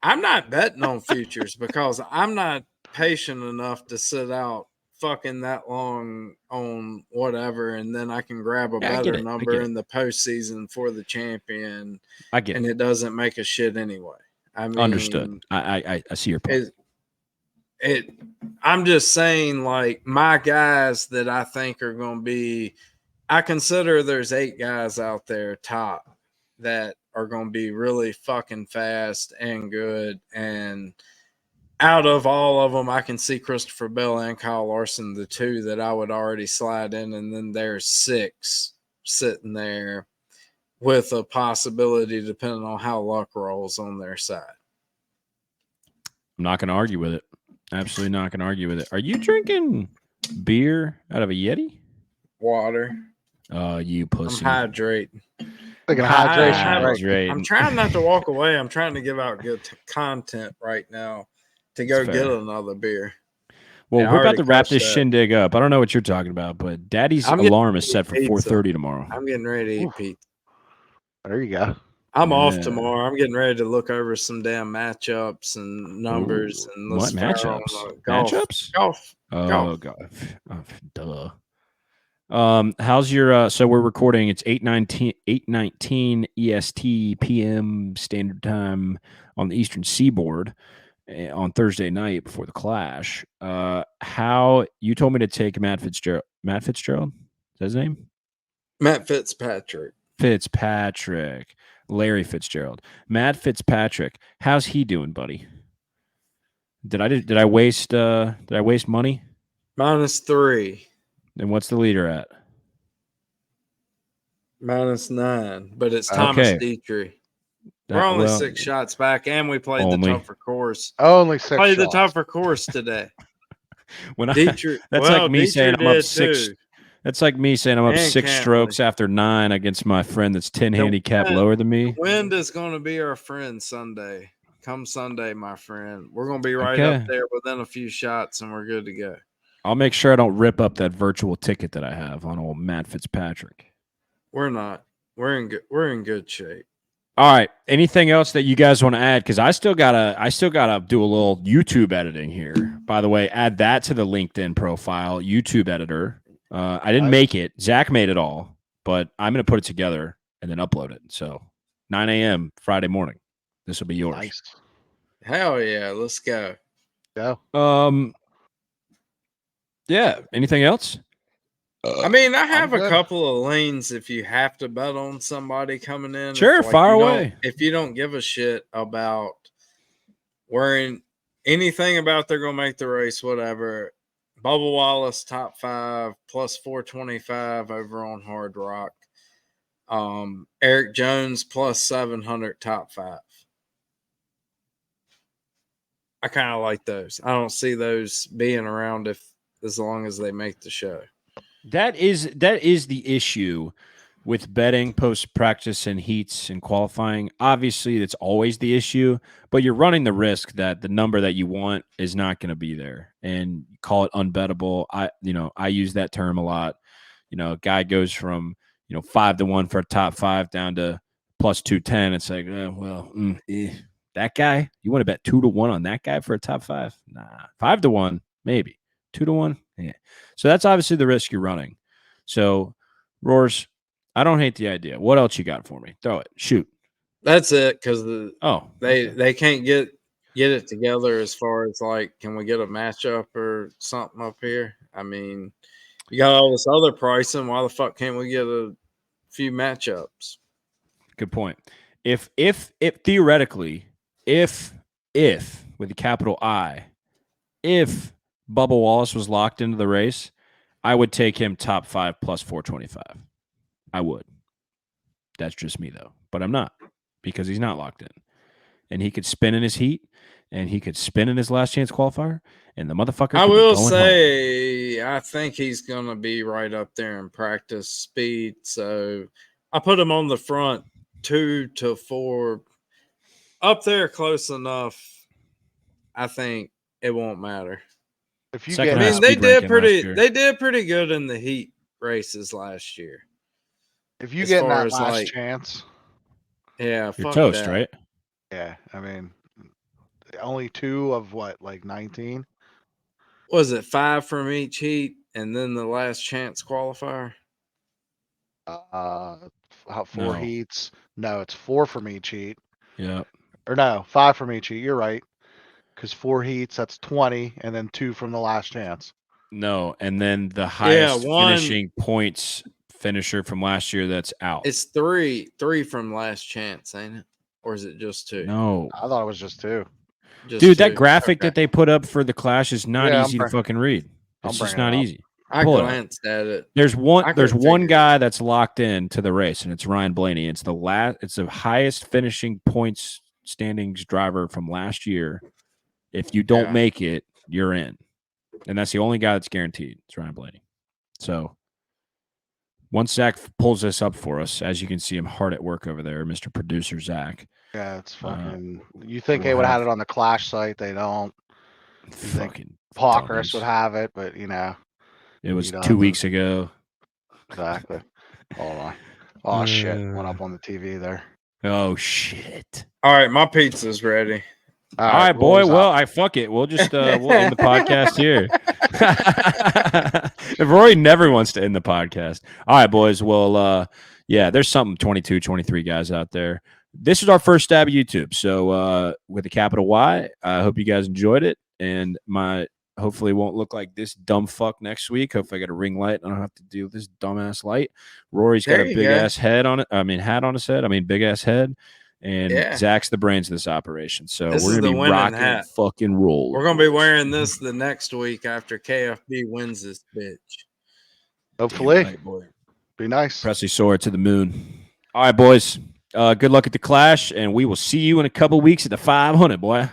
I'm not betting on futures because I'm not patient enough to sit out fucking that long on whatever, and then I can grab a Yeah, I get better it. I number get it. in the postseason for the champion, I get and it. it doesn't make a shit anyway. I mean, Understood. I see your point. I'm just saying, like, my guys that I think are going to be, I consider there's 8 guys out there top that are going to be really fucking fast and good. And out of all of them, I can see Christopher Bell and Kyle Larson, the 2 that I would already slide in. And then there's 6 sitting there with a possibility depending on how luck rolls on their side. I'm not going to argue with it. Absolutely not going to argue with it. Are you drinking beer out of a Yeti? Water. You pussy. I'm hydrating. Thinking hydration, right? Hydrating. I'm trying not to walk away. I'm trying to give out good content right now to go That's get fair. another beer. Well, Yeah, I we're about already to wrap crushed this that. shindig up. I don't know what you're talking about, but Daddy's I'm getting alarm is set for pizza. 4:30 tomorrow. I'm getting ready to eat Oof. pizza. There you go. I'm off Yeah. tomorrow. I'm getting ready to look over some damn matchups and numbers. Ooh, And what let's fire on matchups? golf. Matchups? Golf. Oh, God. Duh. How's your so we're recording, it's 8:19 EST PM standard time on the Eastern Seaboard on Thursday night before the Clash. How you told me to take Matt Fitzgerald. Matt Fitzgerald? Is that his name? Matt Fitzpatrick. Fitzpatrick. Larry Fitzgerald. Matt Fitzpatrick. How's he doing, buddy? Did I waste money? -3. And what's the leader at? -9. But it's Thomas Okay. Dietrich. We're only Well, 6 shots back, and we played Only. the tougher course. Only 6 Played the shots. tougher course today. when I, Dietrich. that's well, like me Dietrich saying I'm up did 6. too. That's like me saying I'm up And 6 Cantley. strokes after 9 against my friend that's 10 The handicap wind- lower than me. Wind is going to be our friend Sunday. Come Sunday, my friend. We're going to be right Okay. up there within a few shots, and we're good to go. I'll make sure I don't rip up that virtual ticket that I have on old Matt Fitzpatrick. We're not. We're in good shape. All right. Anything else that you guys want to add? Because I still gotta do a little YouTube editing here. By the way, add that to the LinkedIn profile. YouTube editor. I didn't make it. Zach made it all, but I'm gonna put it together and then upload it. So 9 a.m. Friday morning. This will be yours. Nice. Hell yeah, let's go. Go. Yeah. Anything else? I mean, I have a good. couple of lanes if you have to bet on somebody coming in. Sure, If, fire you don't- away. If you don't give a shit about wearing anything about they're going to make the race, whatever. Bubba Wallace, top 5, plus 425 over on Hard Rock. Eric Jones, plus 700, top 5. I kind of like those. I don't see those being around as long as they make the show. That is the issue with betting post practice and heats and qualifying. Obviously, that's always the issue, but you're running the risk that the number that you want is not going to be there, and you call it unbettable. I use that term a lot. A guy goes from 5-1 for a top 5 down to plus 210. It's like, that guy. You want to bet 2-1 on that guy for a top 5? Nah, 5-1 maybe, 2-1. Yeah. So that's obviously the risk you're running. So, Roars, I don't hate the idea. What else you got for me? Throw it. Shoot. That's it because they can't get it together as far as like, can we get a matchup or something up here? I mean, you got all this other pricing. Why the fuck can't we get a few matchups? Good point. If theoretically, if with a capital I, if Bubba Wallace was locked into the race, I would take him top 5 plus 425. I would. That's just me though, but I'm not because he's not locked in, and he could spin in his heat, and he could spin in his last chance qualifier, and the motherfucker. I could be will going say, I think he's gonna be right up there in practice speed. So I put him on the front 2 to 4, up there close enough. I think it won't matter. If you Second get, I half mean, they speed ranking did pretty. last year. They did pretty good in the heat races last year. if you as get in far that as, last like- chance, Yeah, You're fuck toast, that. right? yeah, I mean, only 2 of what, like 19? Was it 5 from each heat, and then the last chance qualifier? How 4 No. heats? No, it's 4 from each heat. Yeah. Or no, 5 from each heat. You're right. Because 4 heats, that's 20, and then 2 from the last chance. No, and then the highest one- finishing points finisher from last year that's out. It's 3 from last chance, ain't it? Or is it just 2? No. I thought it was just 2. Just Dude, that 2. graphic Okay. that they put up for the Clash is not Yeah, easy to fucking read. I'll It's just bring it not up. easy. I Pull it up. glanced at it. There's I one couldn't figure guy that's locked in to the race, and it's Ryan Blaney. It's the highest finishing points standings driver from last year. If you don't Yeah. make it, you're in. And that's the only guy that's guaranteed. It's Ryan Blaney. So once Zach pulls this up for us, as you can see him hard at work over there, Mr. Producer Zach. Yeah, it's fucking. You think we'll they would have have- had it on the Clash site? They don't. think Fucking Hawkers dummies. would have it, but It was he 2 doesn't. weeks ago. Exactly. Hold on. Oh shit! Went up on the TV there. Oh shit. All right, my pizza's ready. All right, boy. rolls Well, up. I fuck it. We'll just we'll end the podcast here. If Rory never wants to end the podcast. All right, boys. Well, yeah, there's something 22, 23 guys out there. This is our first stab at YouTube. So with a capital Y, I hope you guys enjoyed it. And hopefully it won't look like this dumb fuck next week. Hopefully I got a ring light. I don't have to deal with this dumbass light. Rory's got There a you big go. ass head on it. I mean, hat on his head. I mean, big ass head. And Yeah. Zach's the brains of this operation. So This we're is going to the be winning rocking hat. and fucking roll. We're gonna be wearing this the next week after KFB wins this bitch. Hopefully, Right, boy. be nice. Presley soared to the moon. All right, boys. Good luck at the Clash, and we will see you in a couple weeks at the 500, boy.